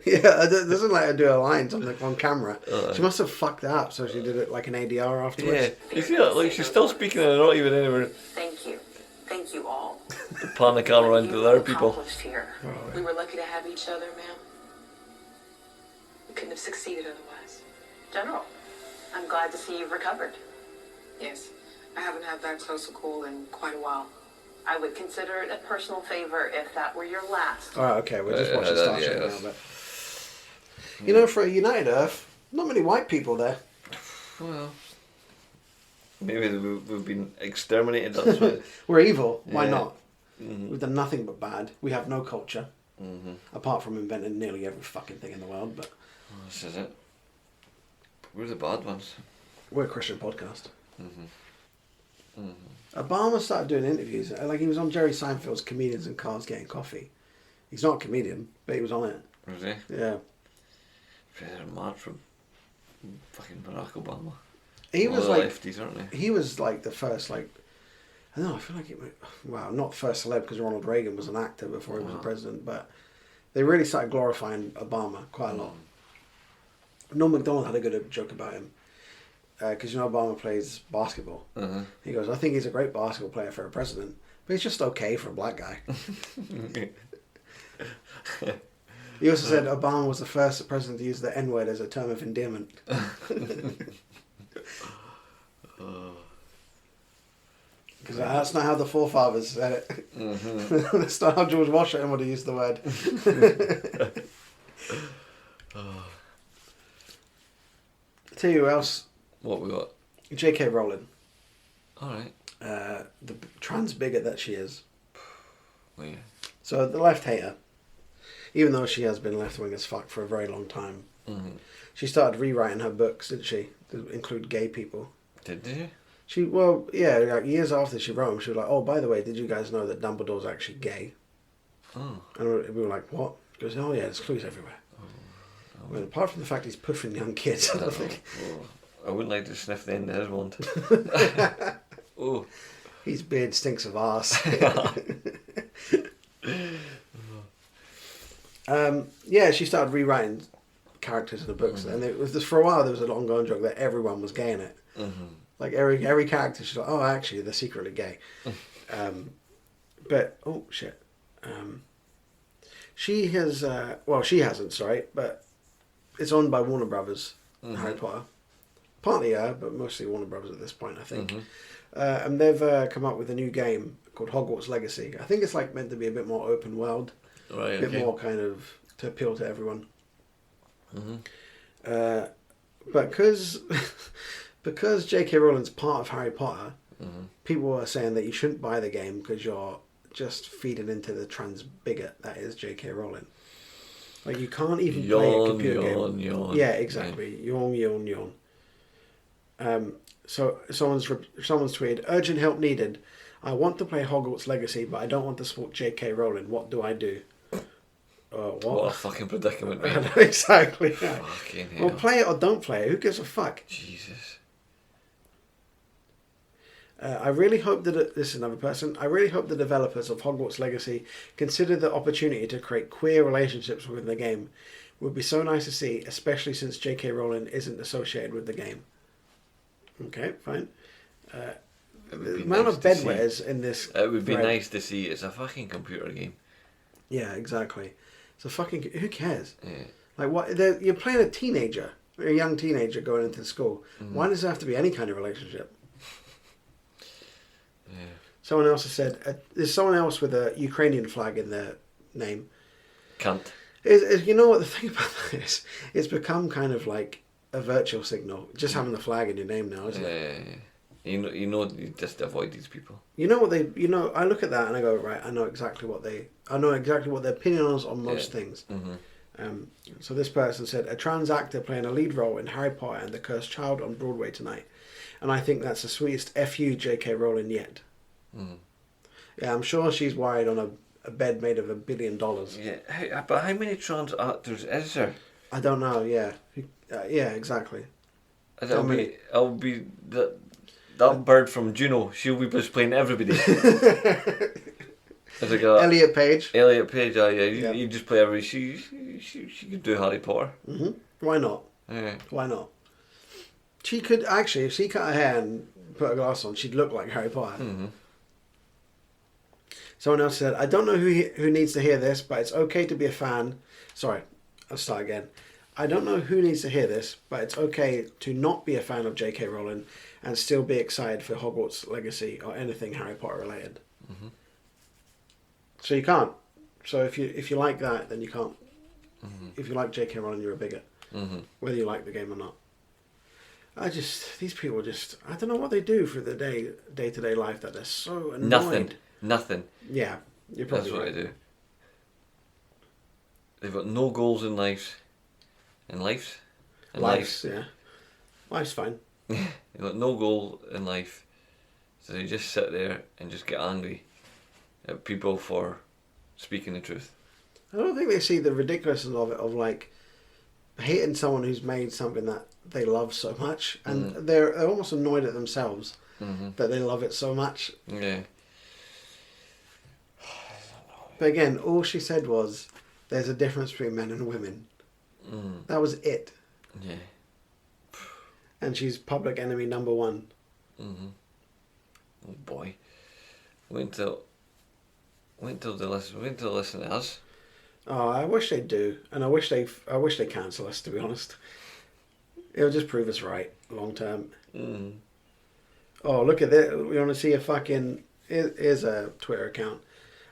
Yeah, it doesn't let her do her lines on camera. She must have fucked that up, so she did it like an ADR afterwards. Yeah, you see that? Like she's still speaking and not even anywhere. Thank you. Thank you all. Pan the camera What into you the other people. accomplished here. We were lucky to have each other, ma'am. We couldn't have succeeded otherwise. General, I'm glad to see you've recovered. Yes, I haven't had that close a call in quite a while. I would consider it a personal favor if that were your last. Alright, okay, we're just watching yeah, Star Trek yeah. now, but... You know, for a United Earth, not many white people there. Well, maybe we've been exterminated. That's why. We're evil, why Yeah. not? We've done nothing but bad. We have no culture. Apart from inventing nearly every fucking thing in the world, but... This is it. We're the bad ones. We're a Christian podcast. Obama started doing interviews. Like, he was on Jerry Seinfeld's Comedians in Cars Getting Coffee. He's not a comedian, but he was on it. Was he? Yeah. They're mad from fucking Barack Obama. He was like... lefties, aren't they? He was like the first, like... I don't know, I feel like it... Well, not first celeb, because Ronald Reagan was an actor before he was a president, but they really started glorifying Obama quite a lot. Norm MacDonald had a good joke about him. Because you know Obama plays basketball. He goes, I think he's a great basketball player for a president, but he's just okay for a black guy. He also said Obama was the first president to use the N-word as a term of endearment. Because that's not how the forefathers said it. That's not how George Washington would have used the word. Tell you who else. What we got? J.K. Rowling. Alright. The trans bigot that she is. Well, yeah. So the left hater. even though she has been left wing as fuck for a very long time. She started rewriting her books, didn't she, to include gay people. Did you? Like years after she wrote them, she was like, "Oh, by the way, did you guys know that Dumbledore's actually gay?" Oh. And we were like, "What?" She goes, "Oh yeah, there's clues everywhere." I mean, apart from the fact he's pushing young kids, I don't think. I wouldn't like to sniff the end of his wand. Oh. His beard stinks of arse. Yeah, she started rewriting characters in the books, and it was just for a while. There was an ongoing joke that everyone was gay in it. Like every character, she's like, "Oh, actually, they're secretly gay." But oh shit, she has. Well, she hasn't. Sorry, but it's owned by Warner Brothers. Harry Potter, partly but mostly Warner Brothers at this point, I think. And they've come up with a new game called Hogwarts Legacy. I think it's like meant to be a bit more open world, Right. a bit more kind of to appeal to everyone. But because J.K. Rowling's part of Harry Potter, people are saying that you shouldn't buy the game because you're just feeding into the trans bigot that is J.K. Rowling. Like you can't even play a computer game. Yawn. Yeah, exactly. Yawn. So someone's tweeted, "Urgent help needed. I want to play Hogwarts Legacy, but I don't want to support J.K. Rowling. What do I do?" What a fucking predicament, I man. know, exactly. Yeah. Fucking hell. Well, play it or don't play it. Who gives a fuck? Jesus. I really hope that this is another person. I really hope the developers of Hogwarts Legacy consider the opportunity to create queer relationships within the game. It would be so nice to see, especially since J.K. Rowling isn't associated with the game. Okay, fine. The amount of bedwares in this. It would be thread- nice to see. It's a fucking computer game. Yeah, exactly. It's a fucking. Who cares? Yeah. Like what? You're playing a teenager, a young teenager going into school. Why does there have to be any kind of relationship? Yeah. Someone else has said there's someone else with a Ukrainian flag in their name. Cunt. You know what the thing about that is? It's become kind of like a virtual signal, just having the flag in your name now, isn't it? Yeah. You just avoid these people. You know what I look at that and I go, right, I know exactly what their opinion is on most things. So this person said, a trans actor playing a lead role in Harry Potter and the Cursed Child on Broadway tonight. And I think that's the sweetest FU J.K. Rowling yet. Yeah, I'm sure she's worried on a bed made of $1 billion. Yeah, but how many trans actors is there? I don't know, yeah. Yeah, exactly. It'll be that bird from Juno. She'll be just playing everybody. It's like Elliot Page. Elliot Page, yeah. You just play every. She could do Harry Potter. Why not? Yeah. Why not? She could actually, if she cut her hair and put a glass on, she'd look like Harry Potter. Someone else said, I don't know who needs to hear this, but it's okay to be a fan. Sorry, I'll start again. I don't know who needs to hear this, but it's okay to not be a fan of J.K. Rowling and still be excited for Hogwarts Legacy or anything Harry Potter related. So you can't. So if you like that, then you can't. If you like J.K. Rowling, you're a bigot. Whether you like the game or not. These people I don't know what they do for the day-to-day life that they're so annoyed. Nothing. Yeah, you're probably That's what right. I do. They've got no goals in life. Yeah. Life's fine. They've got no goal in life. So they just sit there and just get angry at people for speaking the truth. I don't think they see the ridiculousness of it, of like hating someone who's made something that they love so much, and they're almost annoyed at themselves that they love it so much. Yeah. But again, all she said was, there's a difference between men and women. That was it. Yeah. And she's public enemy number one. Oh boy. Wait till they listen to us. Oh, I wish they do, and I wish they cancel us. To be honest, it'll just prove us right long term. Oh, look at this! We want to see a fucking. Here's a Twitter account.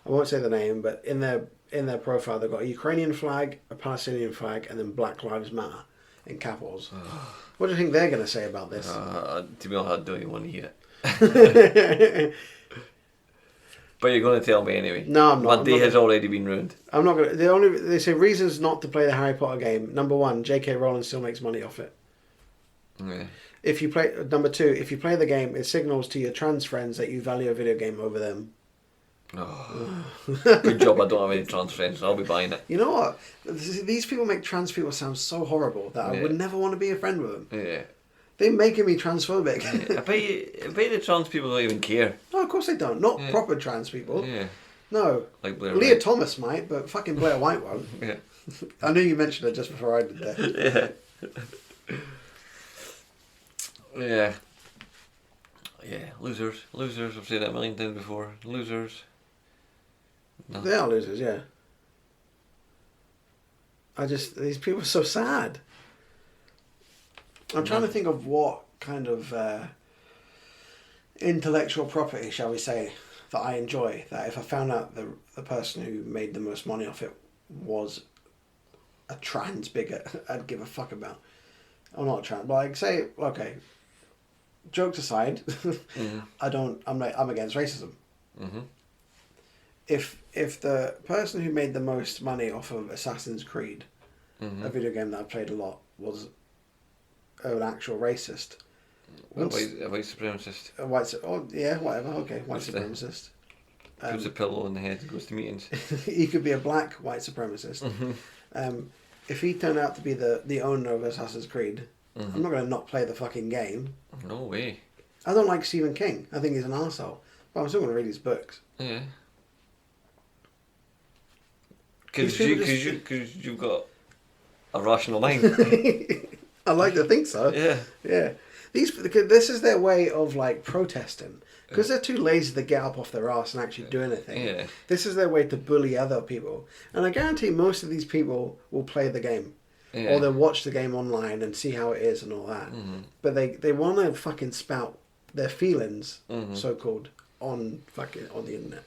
I won't say the name, but in their profile they've got a Ukrainian flag, a Palestinian flag, and then Black Lives Matter in capitals. What do you think they're going to say about this? To be honest, I don't even want to hear it. But you're going to tell me anyway. No, I'm not. My day has already been ruined. I'm not gonna. They say reasons not to play the Harry Potter game. Number one, J.K. Rowling still makes money off it. Yeah. If you play number two, if you play the game, it signals to your trans friends that you value a video game over them. Oh. Good job I don't have any trans friends, so I'll be buying it. You know what? These people make trans people sound so horrible that I would never want to be a friend with them. Yeah. They're making me transphobic. I bet the trans people don't even care. No, of course they don't. Not proper trans people. Yeah. No. Like Blair Lia White. Thomas might, but fucking Blair White won't. Yeah. I knew you mentioned it just before I did that. Yeah. Yeah. Yeah. Losers. Losers. I've said that a million times before. Losers. No. They are losers, yeah. These people are so sad. I'm trying to think of what kind of intellectual property, shall we say, that I enjoy. That if I found out the person who made the most money off it was a trans bigot, I'd give a fuck about. Or not a trans, but like say, okay, jokes aside, I'm against racism. Mm-hmm. If the person who made the most money off of Assassin's Creed, a video game that I played a lot, was an actual racist. A white supremacist. Whatever, okay, white supremacist. Puts a pillow on the head and goes to meetings. He could be a black white supremacist. If he turned out to be the owner of Assassin's Creed, I'm not going to not play the fucking game. No way. I don't like Stephen King. I think he's an arsehole. But I'm still going to read his books. Yeah. Because you've got a rational mind. I like to think so. Yeah. Yeah. This is their way of like protesting. Because they're too lazy to get up off their arse and actually do anything. Yeah. This is their way to bully other people. And I guarantee most of these people will play the game. Yeah. Or they'll watch the game online and see how it is and all that. But they want to fucking spout their feelings, so-called, on the internet.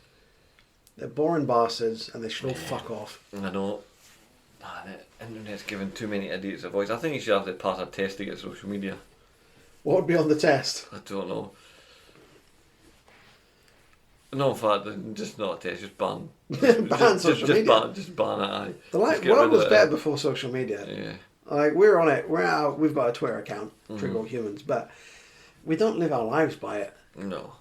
They're boring bastards and they should all fuck off. I know. The internet's giving too many idiots a voice. I think you should have to pass a test to get social media. What would be on the test? I don't know. No, in fact, just not a test, just ban. Ban social media. Just ban it, aye. The Just get world rid was of it. better before social media. Yeah. Like, we're on it. We've got a Twitter account, triggerallhumans, but we don't live our lives by it. No.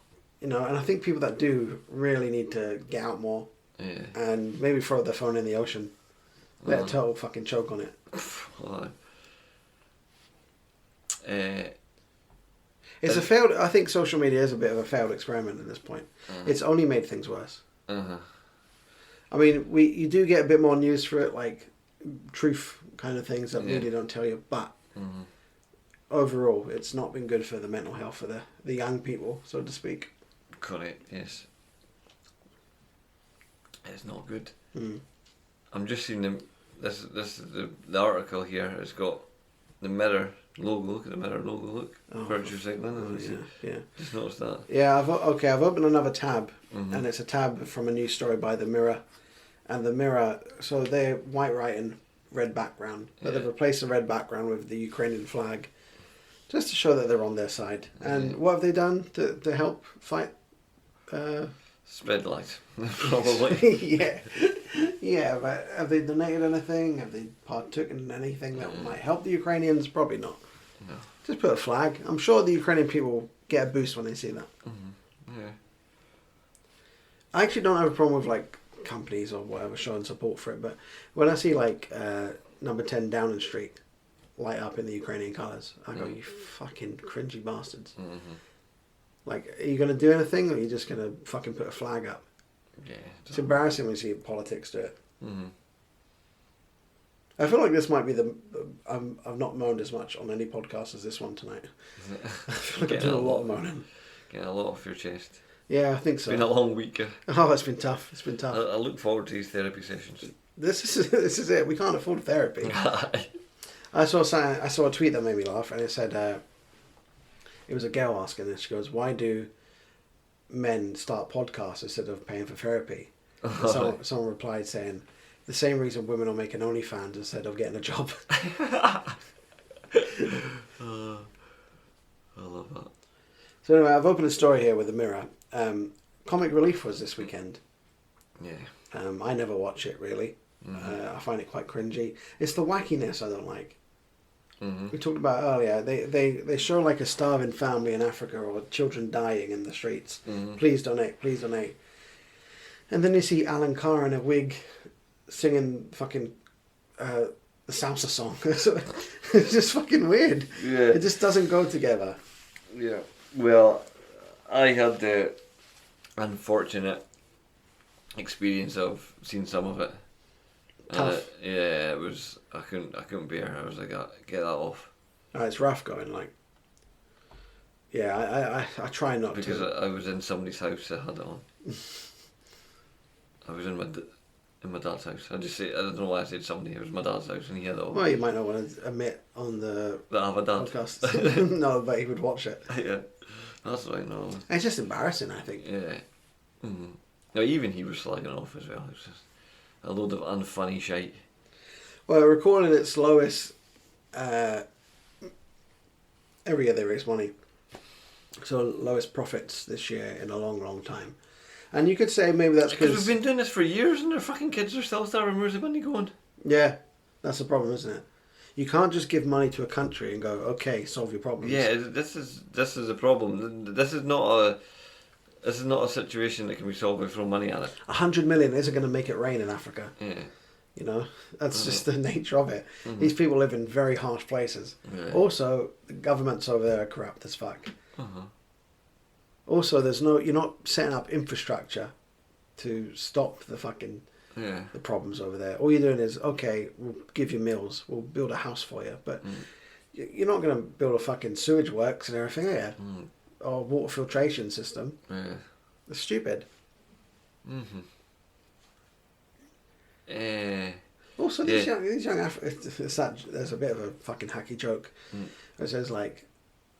You know, and I think people that do really need to get out more. Yeah. And maybe throw their phone in the ocean. Let a turtle fucking choke on it. It's a failed... I think social media is a bit of a failed experiment at this point. It's only made things worse. I mean, you do get a bit more news for it, like truth kind of things that media don't tell you, but overall, it's not been good for the mental health for the young people, so to speak. Correct, yes. It's not good. I'm just seeing them. This is the article here. It's got the Mirror logo. Look at the Mirror logo. Look, virtue signaling. Yeah. Just noticed that. Yeah, I've opened another tab, and it's a tab from a news story by the Mirror, and the Mirror. So they're white writing, red background, but they've replaced the red background with the Ukrainian flag, just to show that they're on their side. And what have they done to help fight? Spread light, probably. Yeah, but have they donated anything? Have they partaken in anything that might help the Ukrainians? Probably not. No. Just put a flag. I'm sure the Ukrainian people get a boost when they see that. Yeah. I actually don't have a problem with like companies or whatever showing support for it, but when I see like number 10 Downing Street light up in the Ukrainian colours, I go, you fucking cringy bastards. Like, are you going to do anything, or are you just going to fucking put a flag up? Yeah. It's embarrassing when you see politics do it. I feel like this might be I've not moaned as much on any podcast as this one tonight. I feel like I'm doing a lot of moaning. Getting a lot off your chest. Yeah, I think so. It's been a long week. Oh, it's been tough. It's been tough. I look forward to these therapy sessions. This is it. We can't afford therapy. I saw a tweet that made me laugh, and it said, it was a girl asking this. She goes, "Why do men start podcasts instead of paying for therapy?" And someone replied saying, "The same reason women are making OnlyFans instead of getting a job." I love that. So anyway, I've opened a story here with the Mirror. Comic Relief was this weekend. Yeah. I never watch it really. I find it quite cringy. It's the wackiness I don't like. We talked about earlier. They show like a starving family in Africa or children dying in the streets. Please donate, please donate. And then you see Alan Carr in a wig singing fucking the salsa song. It's just fucking weird. Yeah. It just doesn't go together. Yeah. Well, I had the unfortunate experience of seeing some of it. Tough. Yeah, it was. I couldn't bear. I was like, get that off. It's rough going. Like, yeah, I try not because to. I was in somebody's house that had it on. I was in my dad's house. I don't know why I said somebody. It was my dad's house, and he had it on. Well, you might not want to admit on the That I have a dad. podcast. No, but he would watch it. Yeah, that's right. No. It's just embarrassing, I think. Yeah. No, even he was slagging off as well. It was just a load of unfunny shite. Well, recorded its lowest. Every year they raise money, so lowest profits this year in a long, long time. And you could say maybe that's Because because we've been doing this for years, and their fucking kids are still starving. Where's the money going? yeah, that's the problem, isn't it? You can't just give money to a country and go, okay, solve your problems. Yeah, this is a problem. This is not a situation that can be solved by throwing money at it. 100 million isn't going to make it rain in Africa. Yeah. You know, that's just the nature of it. These people live in very harsh places. Yeah. Also, the governments over there are corrupt as fuck. Also, you're not setting up infrastructure to stop the fucking the problems over there. All you're doing is, okay, we'll give you meals, we'll build a house for you, but you're not going to build a fucking sewage works and everything, are you? Or water filtration system. Yeah. It's stupid. Also, these young there's a bit of a fucking hacky joke. It says like,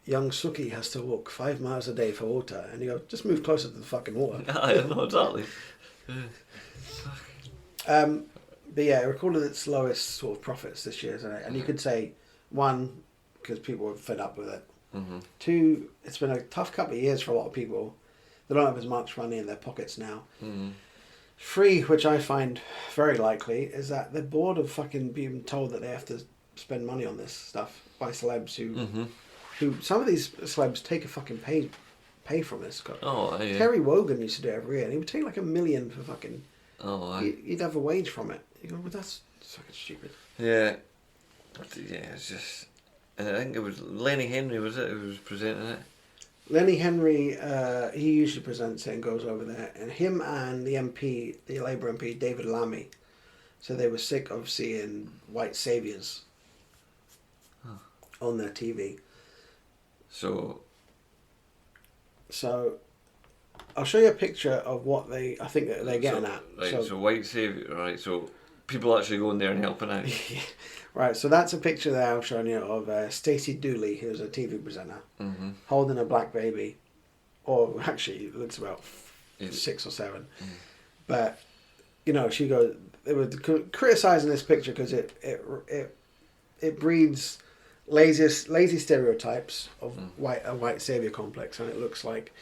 young Suki has to walk 5 miles a day for water, and you go, just move closer to the fucking water. I know exactly. But yeah, it recorded its lowest sort of profits this year, isn't it? And you could say, one, because people were fed up with it. Two, it's been a tough couple of years for a lot of people. They don't have as much money in their pockets now. Three, which I find very likely, is that they're bored of fucking being told that they have to spend money on this stuff by celebs who some of these celebs take a fucking pay from this. Oh, yeah. Terry Wogan used to do it every year, and he would take like $1 million for fucking. Oh, He'd have a wage from it. You go, well, that's fucking stupid. Yeah. Yeah, it's just. And I think it was Lenny Henry, was it, who was presenting it? Lenny Henry, he usually presents it and goes over there, and him and the MP, the Labour MP, David Lammy, so they were sick of seeing white saviours on their TV. So, I'll show you a picture of what I think that they're getting at. Right, so white saviour, right, so people actually going there and helping out. Right, so that's a picture there I'm showing you of Stacey Dooley, who's a TV presenter, holding a black baby. Or actually, it looks about 6 or 7. But, you know, she goes, they were criticising this picture because it breeds lazy stereotypes of a white saviour complex, and it looks like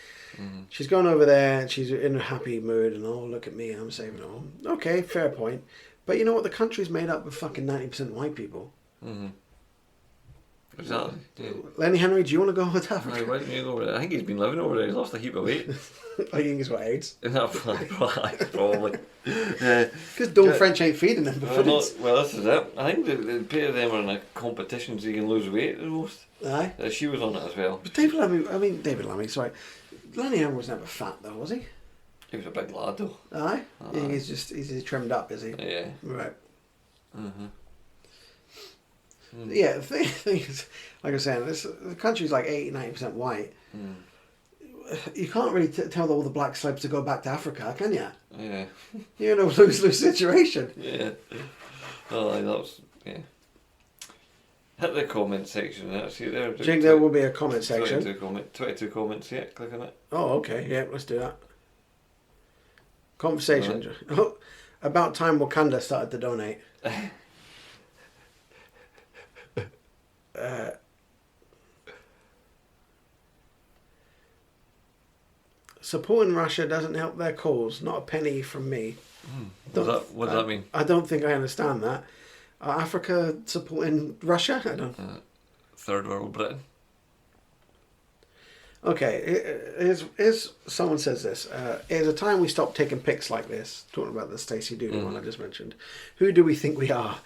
she's gone over there and she's in a happy mood and, oh, look at me, I'm saving it all. Okay, fair point. But you know what? The country's made up of fucking 90% white people. Exactly. Yeah. Lenny Henry, do you want to go with Africa? Why didn't you go over there? I think he's been living over there. He's lost a heap of weight. I think he's got AIDS. Probably. Because Dawn French ain't feeding him. Well, this is it. I think the pair of them are in a competition so you can lose weight the most. Aye. She was on it as well. But David Lammy, sorry. Lenny Henry was never fat though, was he? He was a big lad though. Aye. He's trimmed up, is he? Yeah. Right. Yeah, the thing is, like I was saying, the country's like 80-90% white. You can't really tell all the black celebs to go back to Africa, can you? Yeah. You're in a lose-lose situation. Yeah. Oh, that's hit the comment section. See there. Do you think there will be a comment section? 22 comments. Yeah, click on it. Oh, okay. Yeah, let's do that. Conversation. Right. Oh, about time Wakanda started to donate. Supporting Russia doesn't help their cause. Not a penny from me. What does that mean? I don't think I understand that. Africa supporting Russia? I don't. Third world Britain. Okay, here's someone says this. It's a time we stop taking pics like this. Talking about the Stacey Dooley one I just mentioned. Who do we think we are?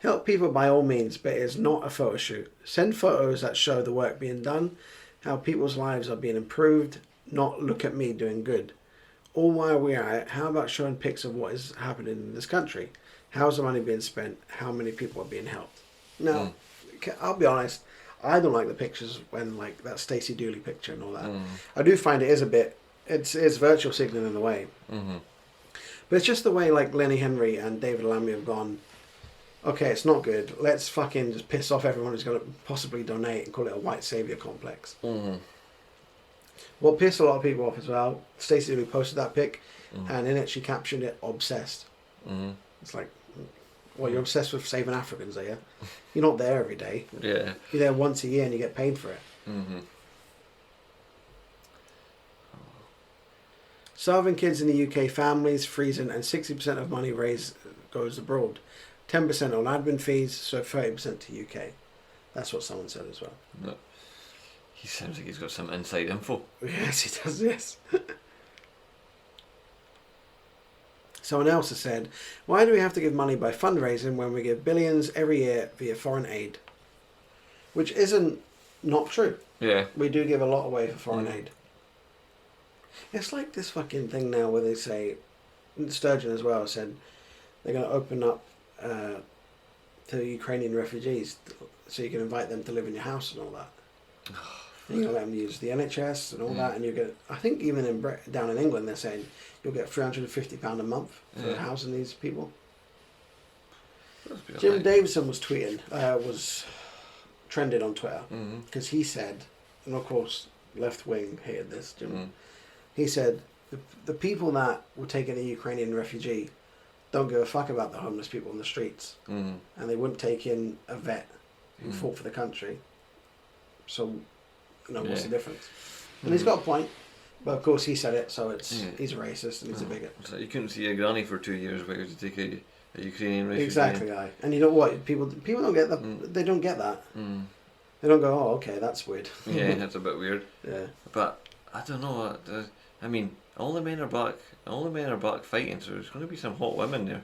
Help people by all means, but it's not a photo shoot. Send photos that show the work being done, how people's lives are being improved, not look at me doing good. All while we're at it, how about showing pics of what is happening in this country? How's the money being spent? How many people are being helped? Now, I'll be honest, I don't like the pictures when, like, that Stacey Dooley picture and all that. I do find it is a bit, it's virtual signaling in a way. But it's just the way, like, Lenny Henry and David Lammy have gone, okay, it's not good. Let's fucking just piss off everyone who's going to possibly donate and call it a white saviour complex. What pissed a lot of people off as well, Stacey Dooley posted that pic, and in it she captioned it, obsessed. It's like, well, you're obsessed with saving Africans, are you? You're not there every day. Yeah. You're there once a year and you get paid for it. Starving kids in the UK, families freezing, and 60% of money raised goes abroad. 10% on admin fees, so 30% to UK. That's what someone said as well. No. He sounds like he's got some inside info. Yes, he does, yes. Someone else has said, why do we have to give money by fundraising when we give billions every year via foreign aid? Which isn't not true. Yeah. We do give a lot away for foreign aid. It's like this fucking thing now where they say, Sturgeon as well said, they're going to open up to Ukrainian refugees so you can invite them to live in your house and all that. And you're going to let them use the NHS and all that, and you get, I think even down in England they're saying you'll get £350 a month for housing these people. Jim Davison was tweeting, was trended on Twitter, because he said, and of course left wing hated this, Jim, he said the people that were taking a Ukrainian refugee don't give a fuck about the homeless people on the streets, and they wouldn't take in a vet who fought for the country. So, you know, what's the difference? And he's got a point, but of course he said it, so it's he's a racist and he's a bigot. So you couldn't see a granny for 2 years because you take a Ukrainian refugee. Exactly, guy. And you know what? People don't get that. They don't get that. They don't go, oh, okay, that's weird. Yeah, that's a bit weird. Yeah. But I don't know. I mean, all the men are back. All the men are back fighting, so there's going to be some hot women there.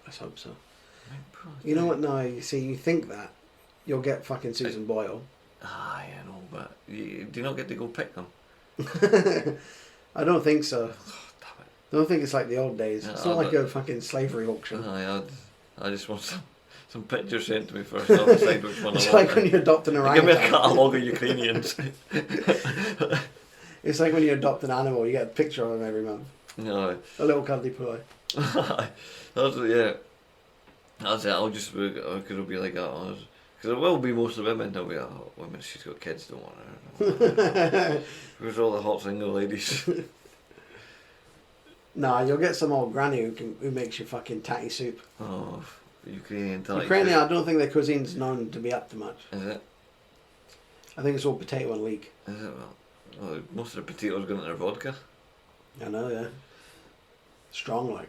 Let's hope so. You know what? No, you see, you think that you'll get fucking Susan Boyle. Ah, I know, but do you not get to go pick them? I don't think so. Oh, damn it. I don't think it's like the old days. It's not like a fucking slavery auction. I just want some pictures sent to me first. I'll decide which one I want. It's like when you adopt an orangutan. Give me a catalogue of Ukrainians. It's like when you adopt an animal, you get a picture of them every month. No. A little cuddly boy. That's it. I'll just because it'll be like that. Because it will be most of the women. They'll be like, oh, women, she's got kids, don't want her. Where's all the hot single ladies? Nah, you'll get some old granny who makes you fucking tatty soup. Oh, Ukrainian tatty Ukrainian, soup. I don't think their cuisine's known to be up to much. Is it? I think it's all potato and leek. Is it? Well, most of the potatoes go into their vodka. I know, yeah. Strong, like.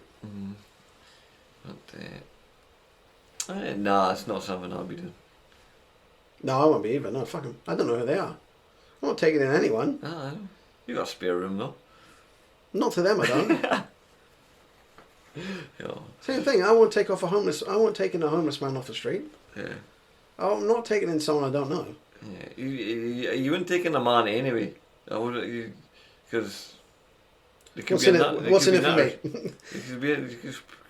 But, nah, it's not something I'll be doing. No, I won't be either. No, fuck 'em. I don't know who they are. I'm not taking in anyone. Ah, you got a spare room though. Not to them, I don't. Yeah. Same thing. I won't take in a homeless man off the street. Yeah. I'm not taking in someone I don't know. Yeah. You wouldn't take in a man anyway. I would, because. What's in it for me? He could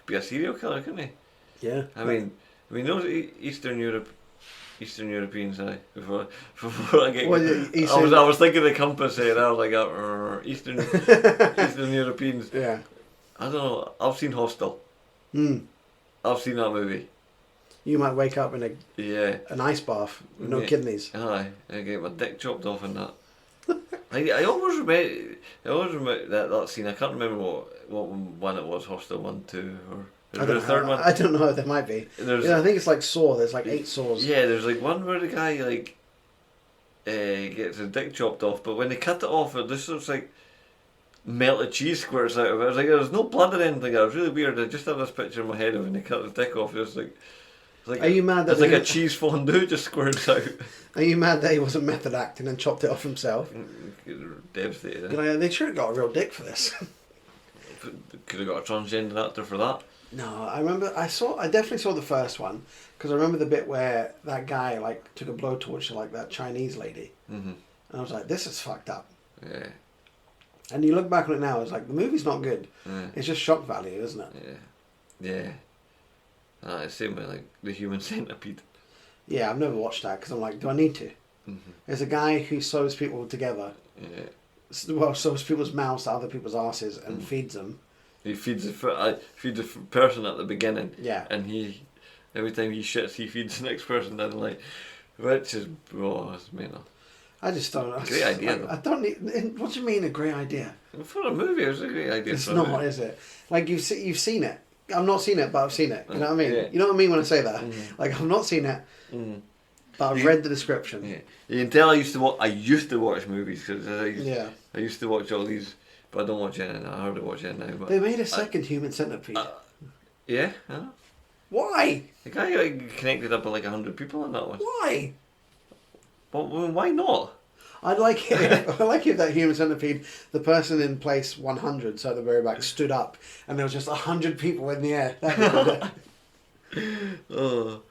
be a serial killer, couldn't he? Yeah. I mean those Eastern Europeans. Before I get, I was thinking the compass there. I was like, Eastern Europeans. Yeah. I don't know. I've seen Hostel. I've seen that movie. You might wake up in an ice bath with no kidneys. Aye, I get my dick chopped off in that. I always remember that scene. I can't remember what one it was. Hostel 1, 2, or is there a third one? I don't know. There might be. I think it's like Saw. There's like 8 Saws. Yeah, there's like one where the guy gets his dick chopped off, but when they cut it off, it just looks like melted cheese squirts out of it. I was like, there's no blood or anything. It was really weird. I just had this picture in my head of when they cut his dick off. It was like, Are you mad that it's like they- a cheese fondue just squirts out. Are you mad that he wasn't method acting and chopped it off himself? Devastated. You know, they should have got a real dick for this. Could have got a transgender actor for that. No, I remember. I definitely saw the first one because I remember the bit where that guy like took a blowtorch to like that Chinese lady, and I was like, "This is fucked up." Yeah. And you look back on it now, it's like the movie's not good. It's just shock value, isn't it? Yeah. Same with like the Human Centipede. Yeah, I've never watched that because I'm like, do I need to? There's a guy who sews people together. Yeah. Well, sews people's mouths to other people's asses and feeds them. He feeds the person at the beginning. Yeah. And every time he shits, he feeds the next person. And like, which is it's mental. I just don't. Great idea, though. I don't need. What do you mean a great idea? For a movie, it was a great idea. It's for a not, movie. is it? Like you've seen it. I've not seen it, but I've seen it. You know what I mean? Yeah. You know what I mean when I say that? Like I've not seen it, but I've read the description. Yeah. You can tell I used to watch movies because I used to watch all these, but I don't watch any now. I hardly watch any now. But They made a second Human Centipede. yeah, I know. Why? The guy like, connected up with like 100 people in that one. Why? But why not? I'd like it. I like if that Human Centipede, the person in place 100, so at the very back, stood up, and there was just 100 people in the air. That'd be good. Oh,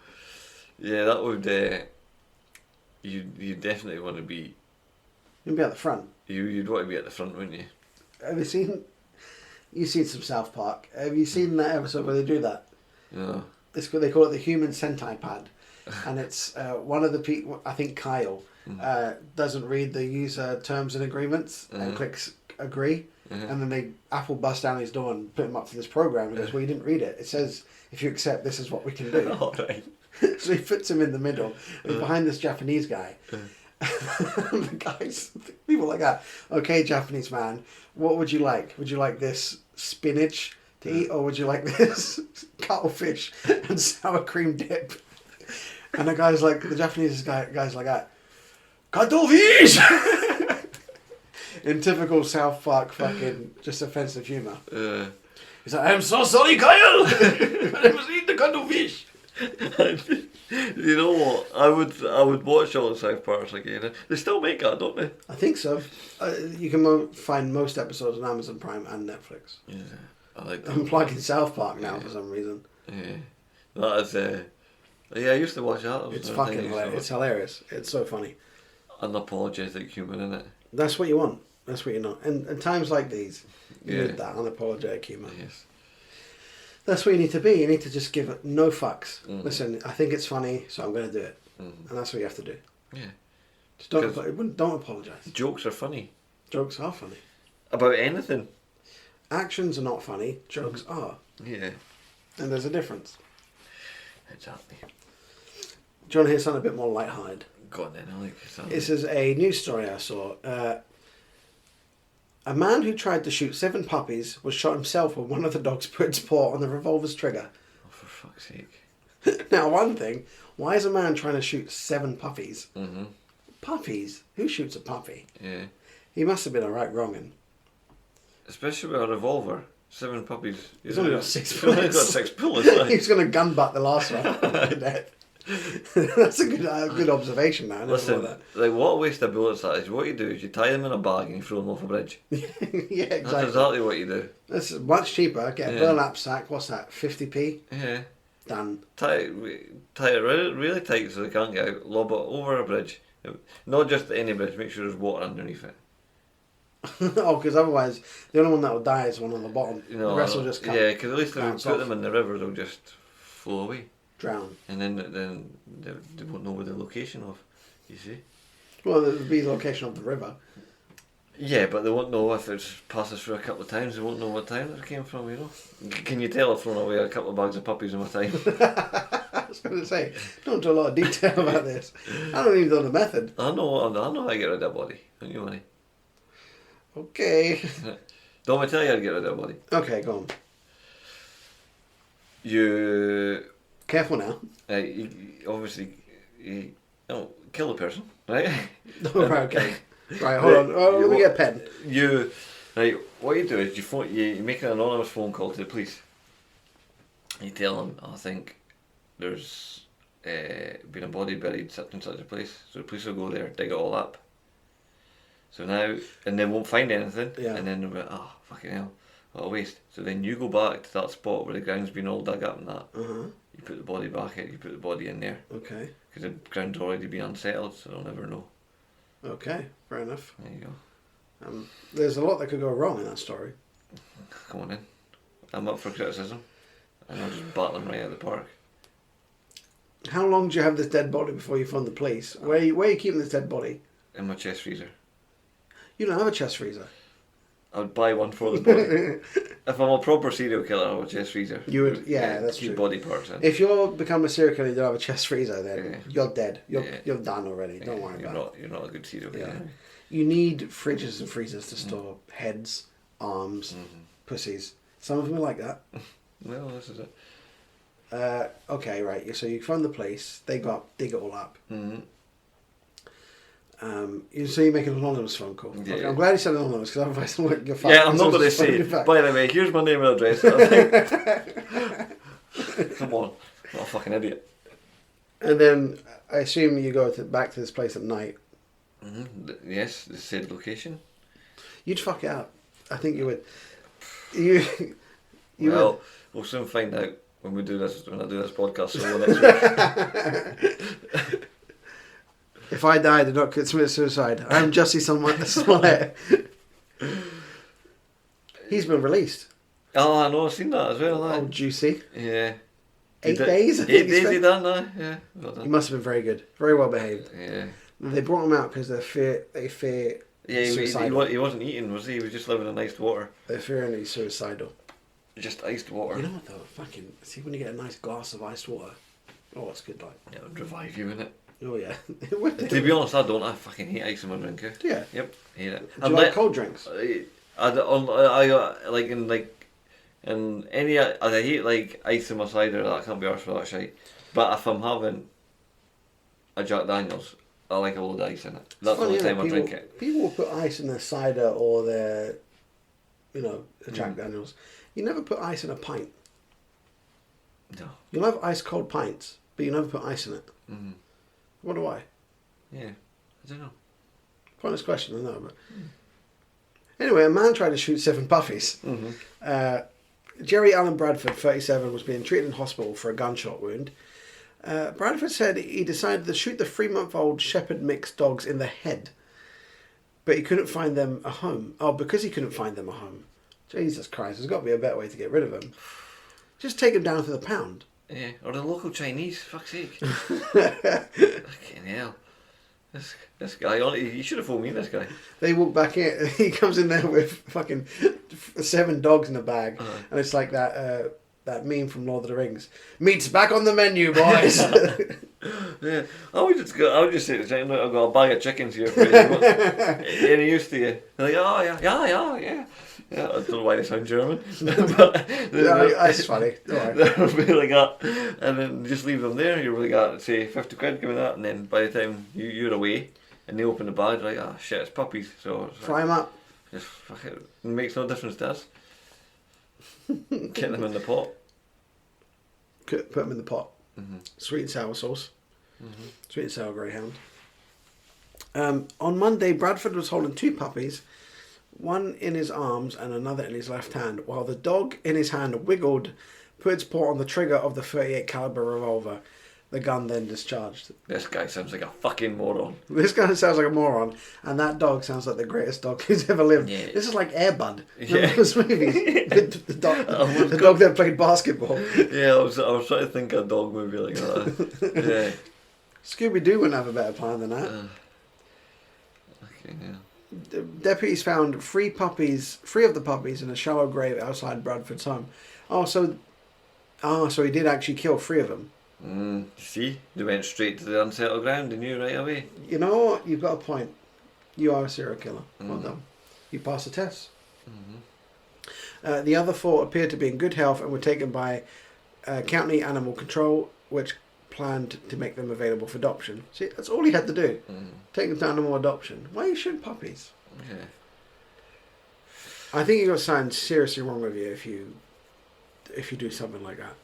yeah, that would. You definitely want to be. You'd be at the front. You'd want to be at the front, wouldn't you? Have you seen? You've seen some South Park. Have you seen that episode where they do that? No. They call it the Human Centipede, and it's one of the people. I think Kyle doesn't read the user terms and agreements and clicks agree, and then Apple bust down his door and put him up for this program. And goes, "Well, you didn't read it. It says if you accept, this is what we can do." All right. So he puts him in the middle, and behind this Japanese guy. The guys, people like that. Okay, Japanese man, what would you like? Would you like this spinach to eat, or would you like this cuttlefish and sour cream dip? And the Japanese guy's like that. Cuttlefish! In typical South Park fucking just offensive humour. He's like, I'm so sorry, Kyle! I must eat the cuttlefish! You know what? I would watch all the South Parks again. They still make that, don't they? I think so. You can find most episodes on Amazon Prime and Netflix. Yeah, I like that. I'm plugging South Park now for some reason. Yeah, that is. Yeah, I used to watch that. It's fucking hilarious. It's hilarious. It's so funny. Unapologetic humour, in it. That's what you want. That's what you know. And times like these, you Yeah. need that unapologetic humour. Yes. That's what you need to be. You need to just give it no fucks. Listen, I think it's funny, so I'm going to do it. And that's what you have to do. Yeah. Just don't apologise. Jokes are funny. Jokes are funny. About anything. Actions are not funny. Jokes are. Yeah. And there's a difference. Exactly. Do you want to hear something a bit more lighthearted? Go on then, I like that. This is a news story I saw. A man who tried to shoot 7 puppies was shot himself when one of the dogs put its paw on the revolver's trigger. Oh, for fuck's sake. Now, one thing, why is a man trying to shoot 7 puppies? Puppies? Who shoots a puppy? Yeah. He must have been a right wrong'un. Especially with a revolver. 7 puppies. He's only got 6 He's only got bullets. 6 bullets. He's going to gun butt the last one to death. That's a good observation, man. I never Listen, thought like what a waste of bullets that is. What you do is you tie them in a bag and you throw them off a bridge. that. Yeah, That's exactly. exactly what you do. That's much cheaper. Get a Yeah. burlap sack. What's that? 50p? Yeah. Done. Tie it really tight so they can't get out. Lob it over a bridge. Not just any bridge. Make sure there's water underneath it. Oh, because otherwise the only one that will die is the one on the bottom. You know, the rest will just come. yeah, because at least if you bounce put off. them in the river, they'll just flow away, Drown. and then they won't know where the location of. You see? Well, it would be the location of the river. Yeah, but they won't know if it passes through a couple of times. They won't know what time it came from. You know? Can you tell I've thrown away a couple of bags of puppies in my time? I was going to say, don't do a lot of detail about this. I don't even know the method. I know how to get rid of a body. Don't you, money? Okay. Don't I tell you how to get rid of a body? Okay, go on. You Careful now. you obviously kill the person, right? Right, okay. Right, hold on. Oh, let me get a pen. You Right, what you do is you make an anonymous phone call to the police. You tell them, I think there's been a body buried such and such a place. So the police will go there, dig it all up. So now, and they won't find anything. Yeah. And then they'll be like, oh, fucking hell, what a waste. So then you go back to that spot where the ground's been all dug up and that. You put the body back in, you put the body in there. Okay. Because the ground's already been unsettled, so they'll never know. Okay, fair enough. There you go. There's a lot that could go wrong in that story. Come on in. I'm up for criticism. And I'll just bat them right out of the park. How long do you have this dead body before you phone the police? Where are you keeping this dead body? In my chest freezer. You don't have a chest freezer. I would buy one for the body. If I'm a proper serial killer, I have a chest freezer. You would, yeah, that's keep true. Body parts in. If you become a serial killer and you don't have a chest freezer, then Yeah. you're dead. You're Yeah. done already. Don't worry about it. You're not a good serial killer. Yeah. You need fridges and freezers to store heads, arms, pussies. Some of them are like that. Well, this is it. Okay, right. So you phone the police. They go up, dig it all up. So you make an anonymous phone call. Yeah. Okay, I'm glad you said anonymous because otherwise you're fucked. Yeah, I'm not going to Someone's say. phoning you back. By the way, here's my name and address. Come on, I'm not a fucking idiot. And then I assume you go back to this place at night. Yes, the said location. You'd fuck it up. I think you would. You Well, we'll soon find out when I do this podcast solo next week. If I die, do not commit suicide. I'm Jussie Smollett. He's been released. Oh, I know, I've seen that as well. Oh, juicy. Yeah. 8 days? I 8 think he days spent. he done that, yeah. Well He done. must have been very good. Very well behaved. Yeah. They brought him out because they fear Yeah, he suicidal. wasn't eating, was he? He was just living in iced water. They're fearing he's suicidal. Just iced water. You know what though? Fucking see when you get a nice glass of iced water. Oh, it's good, like. It would revive you, innit? Oh yeah. It would do. To be honest, I don't. I fucking hate ice in my drink. Yeah. Yep, hate it. Do you like cold drinks? I like in any. I hate like ice in my cider. I can't be arsed for that shit. But if I'm having a Jack Daniels, I like a load of ice in it. That's the only Funny, time I drink it. People will put ice in their cider or their, a Jack Daniels. You never put ice in a pint. No. You'll have ice cold pints, but you never put ice in it. Mm-hmm. Wonder why? Yeah, I don't know. Pointless question, I know. But anyway, a man tried to shoot 7 puppies. Jerry Allen Bradford, 37, was being treated in hospital for a gunshot wound. Bradford said he decided to shoot the 3-month-old shepherd mix dogs in the head, but he couldn't find them a home. Oh, because he couldn't find them a home. Jesus Christ, there's got to be a better way to get rid of them. Just take them down to the pound. Yeah, or the local Chinese. Fuck's sake. Fucking hell. This guy, he should have phoned me. This guy. They walk back in. He comes in there with fucking 7 dogs in a bag, and it's like that meme from Lord of the Rings. Meat's back on the menu, boys. Yeah, I would just say to China, I've got a bag of chickens here for you. Any use to you? They're like, oh yeah. Yeah, I don't know why they sound German. But That's funny. Alright. they'll be like that, and then just leave them there. You're really got say 50 quid, give me that, and then by the time you're away, and they open the bag, they're like, oh shit, it's puppies. So it's Fry them up. just fuck it. It makes no difference to us. Get them in the pot. Put them in the pot. Sweet and sour sauce. Sweet and sour greyhound. On Monday, Bradford was holding 2 puppies, one in his arms and another in his left hand, while the dog in his hand wiggled, put its paw on the trigger of the .38 caliber revolver. The gun then discharged. This guy sounds like a fucking moron. This guy sounds like a moron, and that dog sounds like the greatest dog who's ever lived. Yeah. This is like Air Bud. Yeah. Remember those movies? the dog that played basketball. Yeah, I was trying to think of a dog movie like that. Yeah. Scooby-Doo wouldn't have a better plan than that. Okay, yeah. Deputies found 3 of the puppies in a shallow grave outside Bradford's home. So he did actually kill 3 of them. See, they went straight to the unsettled ground and knew right away. You know what? You've got a point. You are a serial killer. Well done. You passed the test. The other 4 appeared to be in good health and were taken by county animal control, which planned to make them available for adoption. See, that's all he had to do. Take them to animal adoption. Why are you shooting puppies? Yeah. I think you got something seriously wrong with you if you do something like that.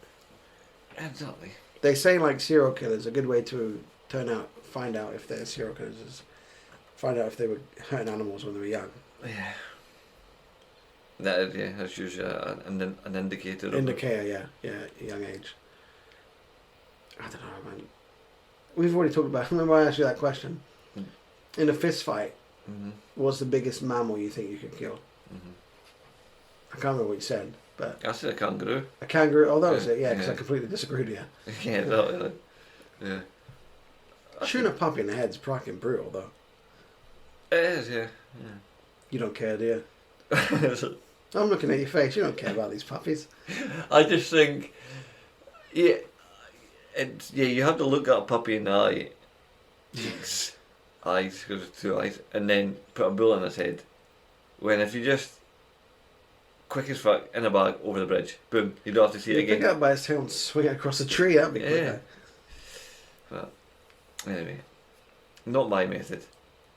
Exactly. They say like serial killers, a good way to find out if they're serial killers is find out if they were hurting animals when they were young. Yeah. That's usually an indicator. Indicator, yeah, young age. I don't know, man. We've already talked about. Remember, I asked you that question. In a fist fight, what's the biggest mammal you think you could kill? I can't remember what you said, but I said a kangaroo. a kangaroo. Oh, that was Yeah, it. Yeah, because yeah. I completely disagreed with you. Yeah, that, yeah. Shooting a puppy in the head's fucking brutal, though. It is, yeah. You don't care, do you? Yeah. I'm looking at your face. You don't care about these puppies. I just think, yeah, you have to look at a puppy in the eye, eyes, because it's 2 eyes, and then put a bullet in its head. When if you just quick as fuck in a bag over the bridge, boom, you don't have to see it You pick again. it up by its tail and swing it across a tree. That'd be Yeah. quicker. But anyway, not my method,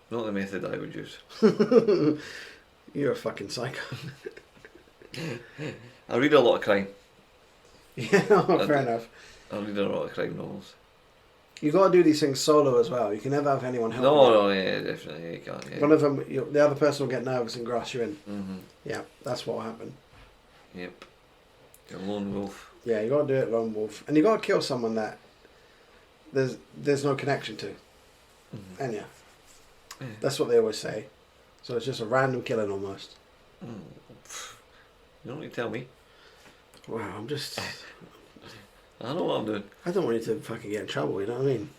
not the method I would use. You're a fucking psycho. I read a lot of crime. Yeah, fair enough. I read a lot of crime novels. You got to do these things solo as well. You can never have anyone help. No, yeah, definitely, you can't. Yeah. One of them, the other person will get nervous and grass you in. Mhm. Yeah, that's what will happen. Yep. You're a lone wolf. Yeah, you got to do it lone wolf, and you got to kill someone that there's no connection to. And yeah, that's what they always say. So it's just a random killing almost. You don't need to tell me. Wow, I'm just. I know what I'm doing. I don't want you to fucking get in trouble. You know what I mean?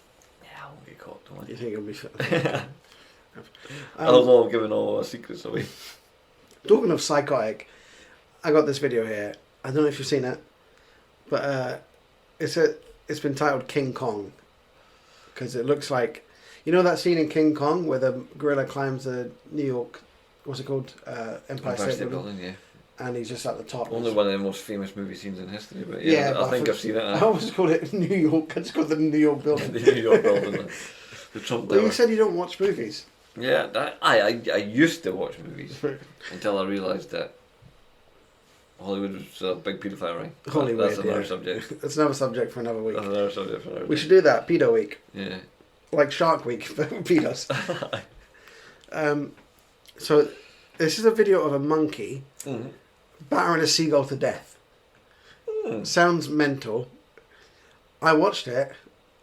Yeah, I won't get caught, don't You I? think you'll be. I don't know, I'm giving all our secrets away. Talking of psychotic, I got this video here. I don't know if you've seen it, but it's been titled King Kong because it looks like, you know that scene in King Kong where the gorilla climbs the New York, what's it called, Empire State Building, Building, yeah. and he's just at the top. Only one of the most famous movie scenes in history, but yeah, but I think I've seen it. I always called it New York. I just called it the New York building. The New York building, the Trump Well, Tower. you said you don't watch movies. Yeah, I used to watch movies until I realised that Hollywood was a big paedophile ring. Hollywood, That's another yeah. subject. That's another subject for another week. That's another subject for another We day. should do that, Pedo Week. Yeah. Like Shark Week for pedos. So this is a video of a monkey battering a seagull to death. Sounds mental. I watched it,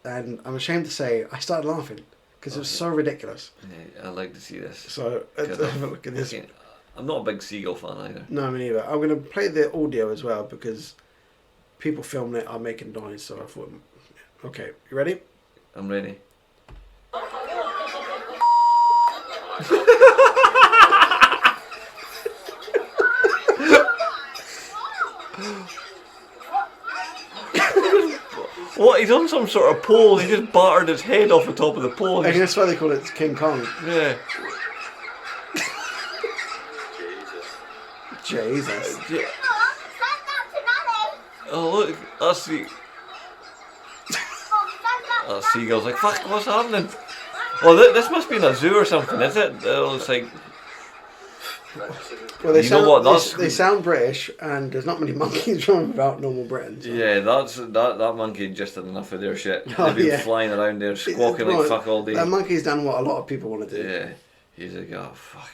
and I'm ashamed to say I started laughing because it was so ridiculous. Yeah, I'd like to see this. So let's have a look at this. I'm not a big seagull fan either. No, me neither. I'm going to play the audio as well because people filming it are making noise. So I thought, okay, you ready? I'm ready. What? He's on some sort of pole. He just battered his head off the top of the pole. I think that's why they call it King Kong. Yeah. Jesus. Oh look, that's the. That seagull's like, fuck, what's happening? Oh, this must be in a zoo or something, is it? It's like. Well, they You know sound, what, that's- they sound British, and there's not many monkeys roaming about normal Britain. So. Yeah, that monkey just had enough of their shit. Oh, They've been yeah. flying around there squawking Well, like fuck all day. That monkey's done what a lot of people want to do. Yeah, he's like, oh fuck.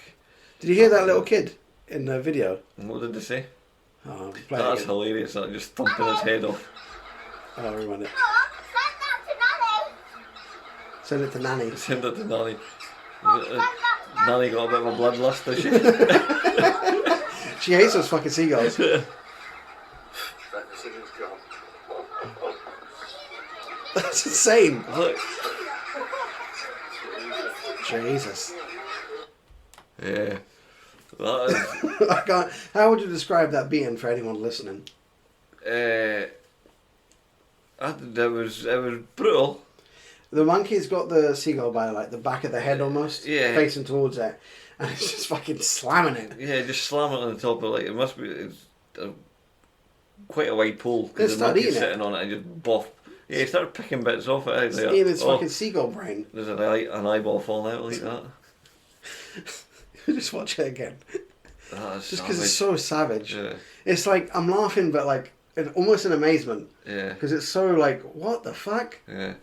Did you hear that little kid in the video? And what did they say? Oh, play it That's again. hilarious. Like just thumping his head off. Oh, rewind it. Send it to Nanny. Send it to Nanny. Nanny got a bit of a bloodlust, does she? She hates those fucking seagulls. That's insane. Look. Jesus. Yeah. That is. I can't. How would you describe that being for anyone listening? It was brutal. The monkey's got the seagull by like the back of the head almost, Yeah. facing towards it, and it's just fucking slamming it. Yeah, just slam it on the top of it. It must be quite a wide pole It because the started monkey's eating it. sitting on it and just boff. Yeah, he started picking bits off it. It's eating its fucking seagull brain. There's an eyeball falling out like that. Just watch it again. That is Just because it's savage. so savage. Yeah. It's like I'm laughing, but like almost in amazement. Yeah. Because it's so like, what the fuck? Yeah.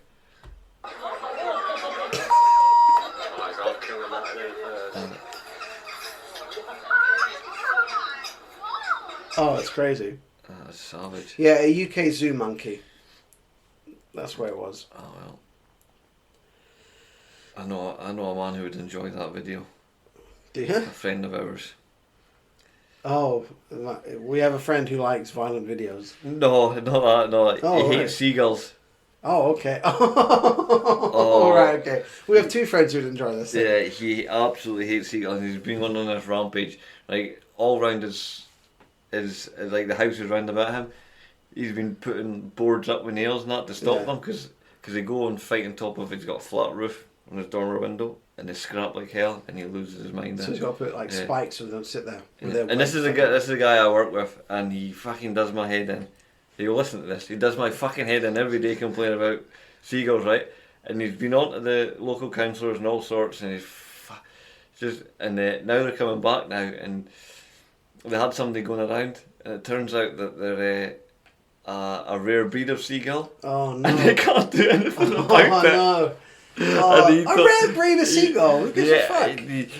Oh, it's crazy. That's savage. Yeah, a UK zoo monkey. That's where it was. Oh well. I know a man who would enjoy that video. Do you? A friend of ours. Oh, we have a friend who likes violent videos. No, not that. No, Oh, he right. hates seagulls. Oh, okay. Oh, right, okay. We have two friends who'd enjoy this. Yeah, he absolutely hates seagulls. He's been on this rampage, like all round his like the houses round about him. He's been putting boards up with nails and that to stop Yeah. them because they go and fight on top of. He's got a flat roof on his dormer window and they scrap like hell and he loses his mind. So he's got to put like Yeah. spikes so they don't sit there. With Yeah. their And this is a guy I work with, and he fucking does my head in. He'll listen to this. He does my fucking head in every day, complaining about seagulls, right? And he's been on to the local councillors and all sorts, and now they're coming back now, and they had somebody going around, and it turns out that they're a rare breed of seagull, Oh no! and they can't do anything Oh about it. no! Oh, And he a thought- rare breed of seagull. Who gives a fuck?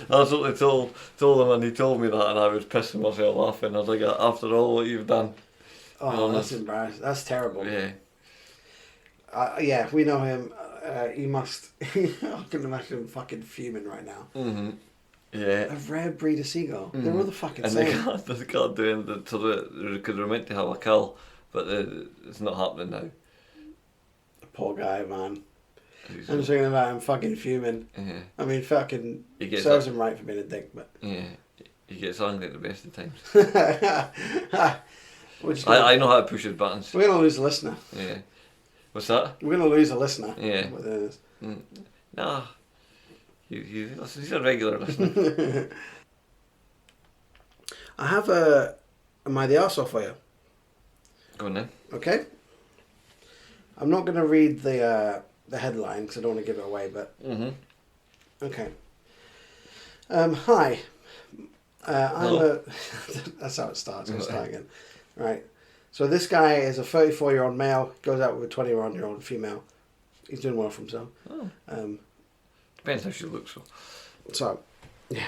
That's what they told him, and he told me that, and I was pissing myself laughing. I was like, after all what you've done. Oh, that's embarrassing. That's terrible. Yeah. Yeah, we know him. He must. I can imagine him fucking fuming right now. Mm-hmm. Yeah. A rare breed of seagull. They're all the fucking And same. they can't do anything because they're meant to have a kill, but it's not happening now. Poor guy, man. I'm just thinking about him fucking fuming. Yeah. I mean, fucking He gets serves up. him right for being a dick, but. Yeah. He gets angry at the best of times. I I know how to push his buttons. We're gonna lose a listener. Yeah. What's that? We're gonna lose a listener. Yeah. With this. Nah. He's a regular listener. I have Am I the arsehole for you? Go on then. Okay. I'm not gonna read the headline because I don't want to give it away, but. Mm-hmm. Okay. Hi. Hello. That's how it starts. I'll start again. Right. So this guy is a 34-year-old male, goes out with a 21-year-old female. He's doing well for himself. Oh. Um, Depends how she looks. so, yeah.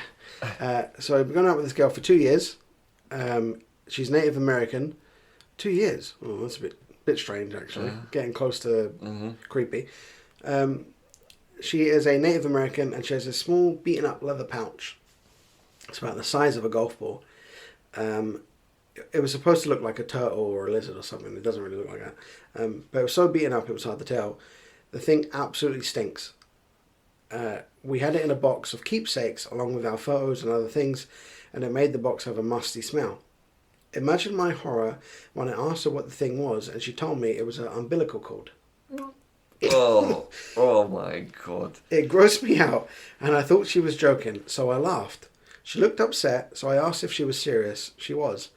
So I've been going out with this girl for 2 years. She's Native American. 2 years. Oh, that's a bit strange, actually. Getting close to creepy. She is a Native American, and she has a small, beaten-up leather pouch. It's about the size of a golf ball. It was supposed to look like a turtle or a lizard or something. It doesn't really look like that. But it was so beaten up, it was hard to tell. The thing absolutely stinks. We had it in a box of keepsakes along with our photos and other things, and it made the box have a musty smell. Imagine my horror when I asked her what the thing was, and she told me it was an umbilical cord. Oh my god. It grossed me out, and I thought she was joking, so I laughed. She looked upset, so I asked if she was serious. She was.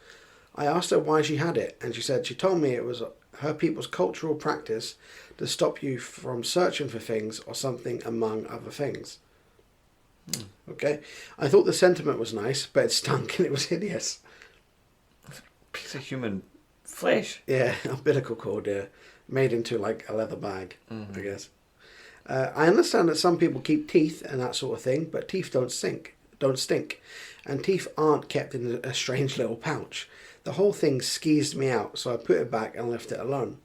I asked her why she had it, and she said she told me it was her people's cultural practice to stop you from searching for things or something among other things. Okay? I thought the sentiment was nice, but it stunk and it was hideous. Piece of human flesh. Yeah, umbilical cord, yeah. Made into like a leather bag, I guess. I understand that some people keep teeth and that sort of thing, but teeth don't stink. And teeth aren't kept in a strange little pouch. The whole thing skeezed me out, so I put it back and left it alone.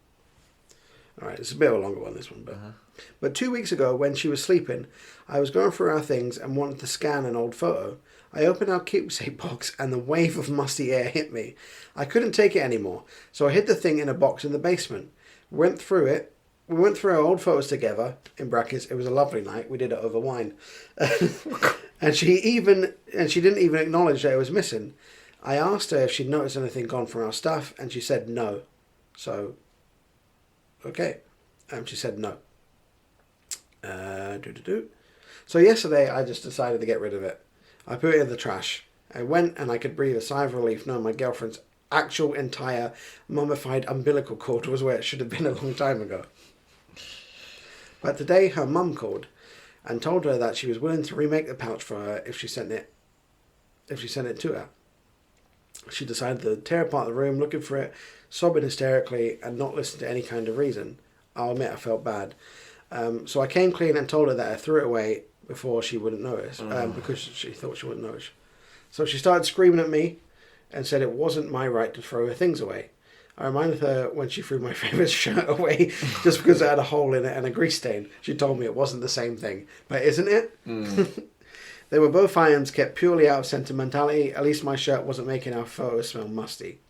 Alright, it's a bit of a longer one, this one. But 2 weeks ago, when she was sleeping, I was going through our things and wanted to scan an old photo. I opened our keepsake box and the wave of musty air hit me. I couldn't take it anymore, so I hid the thing in a box in the basement. We went through our old photos together, in brackets, it was a lovely night, we did it over wine. And she didn't even acknowledge that it was missing. I asked her if she'd noticed anything gone from our stuff, and she said no. So, okay. She said no. So yesterday, I just decided to get rid of it. I put it in the trash. I went and I could breathe a sigh of relief knowing my girlfriend's actual entire mummified umbilical cord was where it should have been a long time ago. But today, her mum called and told her that she was willing to remake the pouch for her if she sent it to her. she decided to tear apart the room looking for it, sobbing hysterically and not listen to any kind of reason. I'll admit I felt bad. So I came clean and told her that I threw it away before she wouldn't notice, because she thought she wouldn't notice. So she started screaming at me and said it wasn't my right to throw her things away. I reminded her when she threw my favourite shirt away just because it had a hole in it and a grease stain. She told me it wasn't the same thing. But isn't it? They were both items kept purely out of sentimentality. At least my shirt wasn't making our photos smell musty.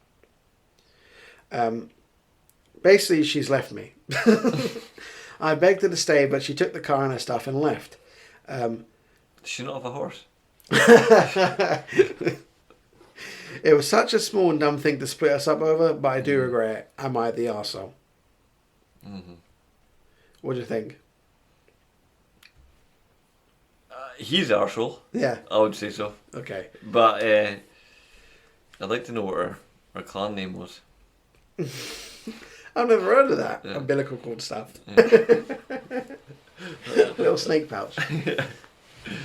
Basically, she's left me. I begged her to stay, but she took the car and her stuff and left. Does she not have a horse? It was such a small and dumb thing to split us up over, but I do regret it. Am I the arsehole? What do you think? He's arsehole. Yeah. I would say so. Okay. But I'd like to know what her clan name was. I've never heard of that. Yeah. Umbilical cord stuff. Yeah. Little snake pouch.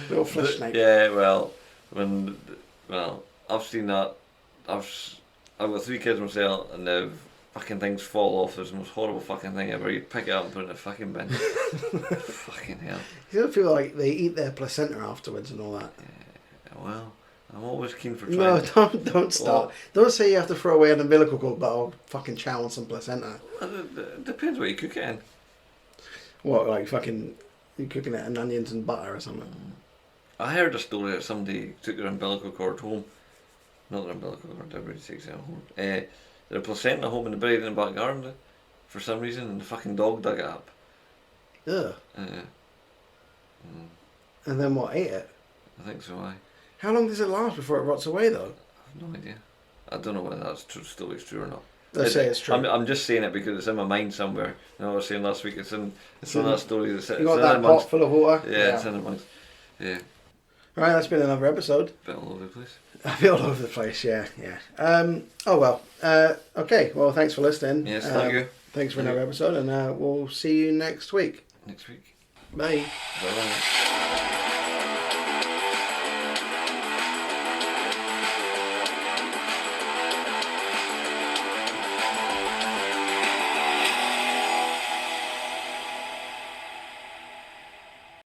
Little flesh snake. Yeah, well, I've seen that. I've got 3 kids myself, and the fucking things fall off. It's the most horrible fucking thing ever. You pick it up and put it in a fucking bin. Fucking hell. You don't feel like they eat their placenta afterwards and all that. Yeah, well, I'm always keen for trying. No, don't start. Don't say you have to throw away an umbilical cord, but I'll fucking chow on some placenta. It depends what you cook it in. What, like fucking you cooking it in onions and butter or something? I heard a story that somebody took their umbilical cord home. Not their umbilical cord, everybody takes it home. Their placenta home and they buried it in the back garden for some reason, and the fucking dog dug it up. Ugh. And then what, ate it? I think so, aye. How long does it last before it rots away though? I have no idea. I don't know whether that's true, still is true or not. Let's say it's true. I'm just saying it because it's in my mind somewhere. You know, I was saying last week, it's in that story. That's You got that pot full of water? Yeah, it's in amongst. Yeah. Right, that's been another episode. Bit all over the place. A bit all over the place, yeah. Oh well. Okay, well thanks for listening. Yes, thank you. Thanks for another episode, and we'll see you next week. Next week. Bye. Bye-bye.